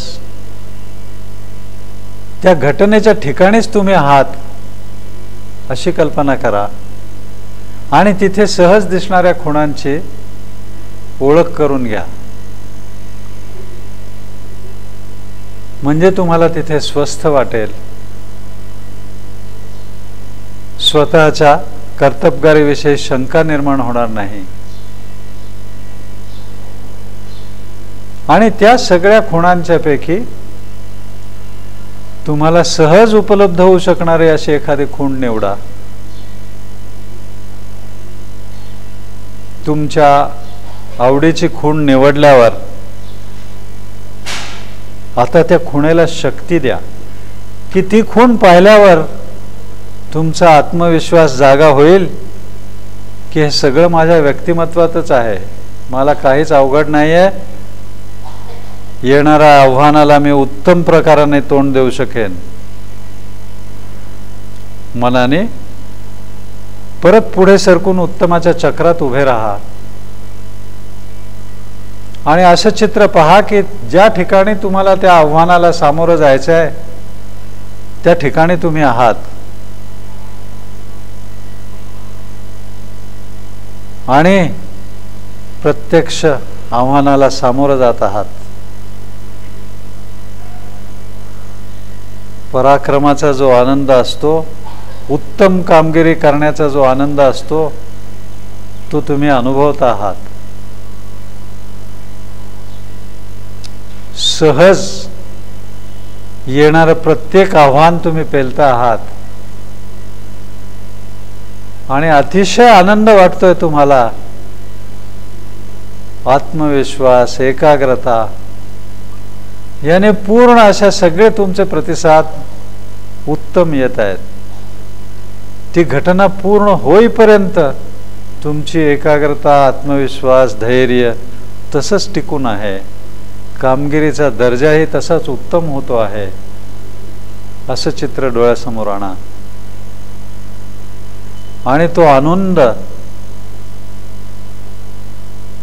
त्या घटनेच्या ठिकाणीच तुम्ही आहात अशी कल्पना करा आणि तिथे सहज दिसणाऱ्या खुणांची ओळख करून घ्या. म्हणजे तुम्हाला तिथे स्वस्थ वाटेल. स्वतःच्या कर्तबगारीविषयी शंका निर्माण होणार नाही. आणि त्या सगळ्या खुणांच्या पैकी तुम्हाला सहज उपलब्ध होऊ शकणारी अशी एखादी खूण निवडा. तुमच्या आवडीची खूण निवडल्यावर आता त्या खुणेला शक्ती द्या की ती खूण पाहिल्यावर तुमचा आत्मविश्वास जागा होईल की हे सगळं माझ्या व्यक्तिमत्वातच आहे, मला काहीच अवघड नाही आहे, येणाऱ्या आव्हानाला मी उत्तम प्रकाराने तोंड देऊ शकेन. मनाने परत पुढे सरकून उत्तमाच्या चक्रात उभे राहा आणि असं चित्र पहा की ज्या ठिकाणी तुम्हाला त्या आव्हानाला सामोरं जायचं आहे त्या ठिकाणी तुम्ही आहात आणि प्रत्यक्ष आव्हानाला सामोरं जात आहात. पराक्रमाचा जो आनंद असतो, उत्तम कामगिरी करण्याचा जो आनंद असतो, तो तुम्ही अनुभवत आहात. सहज येणारं प्रत्येक आव्हान तुम्ही पेलता आहात आणि अतिशय आनंद वाटतोय तुम्हाला. आत्मविश्वास, एकाग्रता याने पूर्ण अशा सगळे तुमचे प्रतिसाद उत्तम येत आहेत. ती घटना पूर्ण होईपर्यंत तुमची एकाग्रता, आत्मविश्वास, धैर्य तसंच टिकून आहे. कामगिरीचा दर्जाही तसाच उत्तम होतो आहे. असं चित्र डोळ्यासमोर आणा आणि तो आनंद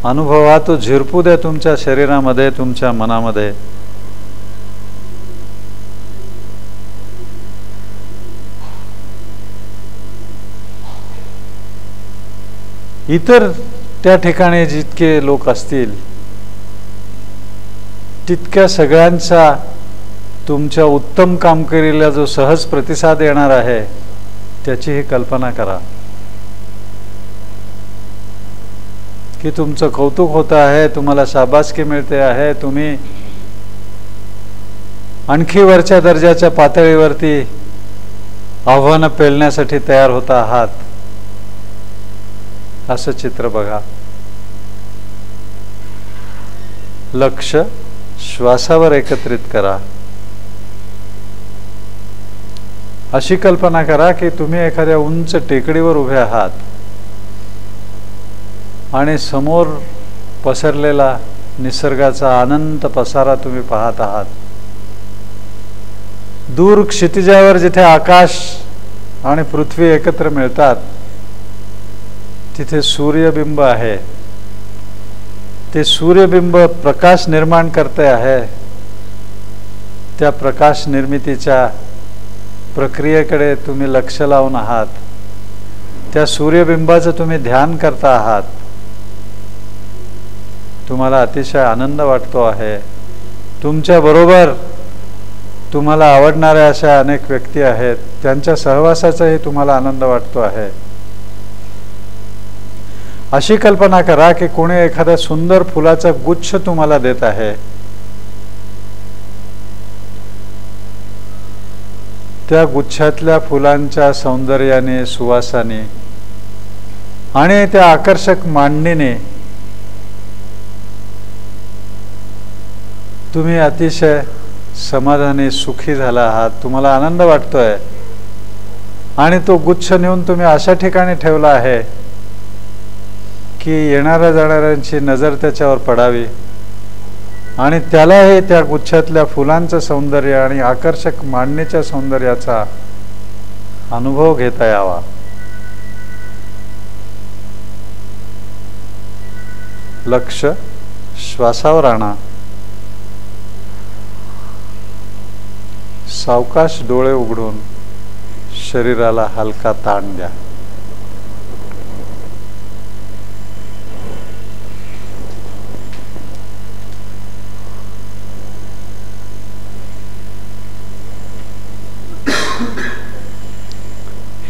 अनुभवा, तो झिरपू द्या तुमच्या शरीरामध्ये, तुमच्या मनामध्ये. इतर त्या ठिकाणी जितके लोक असतील तितक्या सगळ्यांचा तुमच्या उत्तम कामगिरीला जो सहज प्रतिसाद येणार आहे त्याची ही कल्पना करा की तुमचं कौतुक होत आहे, तुम्हाला शाबासकी मिळते आहे, तुम्ही आणखी वरच्या दर्जाच्या पातळीवरती आव्हानं पेलण्यासाठी तयार होत आहात. असं चित्र बघा. लक्ष श्वासावर एकत्रित करा. अशी कल्पना करा की तुम्ही एखाद्या उंच टेकडीवर उभे आहात आणि समोर पसरलेला निसर्गाचा अनंत पसारा तुम्ही पाहत आहात. दूर क्षितिजावर जिथे आकाश आणि पृथ्वी एकत्र मिळतात तिथे सूर्यबिंब आहे. ते सूर्यबिंब प्रकाश निर्माण करते आहे. त्या प्रकाश निर्मितीच्या प्रक्रियेकडे तुम्ही लक्ष लावून आहात. त्या सूर्यबिंबाचं तुम्ही ध्यान करता आहात. तुम्हाला अतिशय आनंद वाटतो आहे. तुमच्या बरोबर तुम्हाला आवडणाऱ्या अशा अनेक व्यक्ती आहेत, त्यांच्या सहवासाचाही तुम्हाला आनंद वाटतो आहे. अशी कल्पना करा की कोणी एखादा सुंदर फुलाचा गुच्छ तुम्हाला देत आहे. त्या गुच्छातल्या फुलांच्या सौंदर्याने, सुवासाने आणि त्या आकर्षक मांडणीने तुम्ही अतिशय समाधानी, सुखी झाला आहात. तुम्हाला आनंद वाटतोय आणि तो गुच्छ नेऊन तुम्ही अशा ठिकाणी ठेवला आहे की येणाऱ्या जाणाऱ्यांची नजर त्याच्यावर पडावी आणि त्यालाही त्या गुच्छातल्या फुलांचं सौंदर्य आणि आकर्षक मांडणीच्या सौंदर्याचा अनुभव घेता यावा. लक्ष श्वासावर आणा. सावकाश डोळे उघडून शरीराला हलका ताण द्या.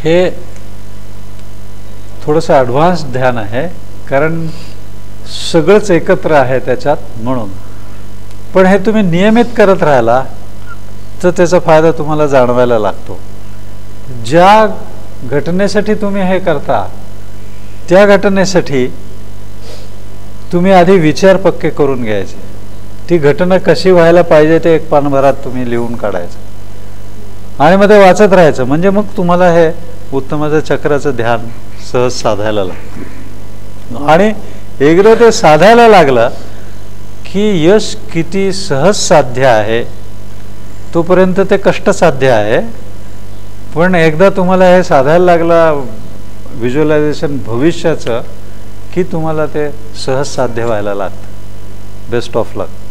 हे थोडंसं ॲडव्हान्स ध्यान आहे, कारण सगळंच एकत्र आहे त्याच्यात म्हणून. पण हे तुम्ही नियमित करत राहिला तर त्याचा फायदा तुम्हाला जाणवायला लागतो. ज्या घटनेसाठी तुम्ही हे करता त्या घटनेसाठी तुम्ही आधी विचार पक्के करून घ्यायचे. ती घटना कशी व्हायला पाहिजे ते एक पानभरात तुम्ही लिहून काढायचं आणि मग ते वाचत राहायचं. म्हणजे मग तुम्हाला हे उत्तमाचं चक्राचं ध्यान सहज साधायला लागतं. आणि एकदा ते साधायला लागलं की यश किती सहज साध्य आहे, तोपर्यंत ते कष्टसाध्य आहे. पण एकदा तुम्हाला हे साधायला लागला व्हिज्युअलायझेशन भविष्याचं, की तुम्हाला ते सहज साध्य व्हायला लागतं. Best of luck.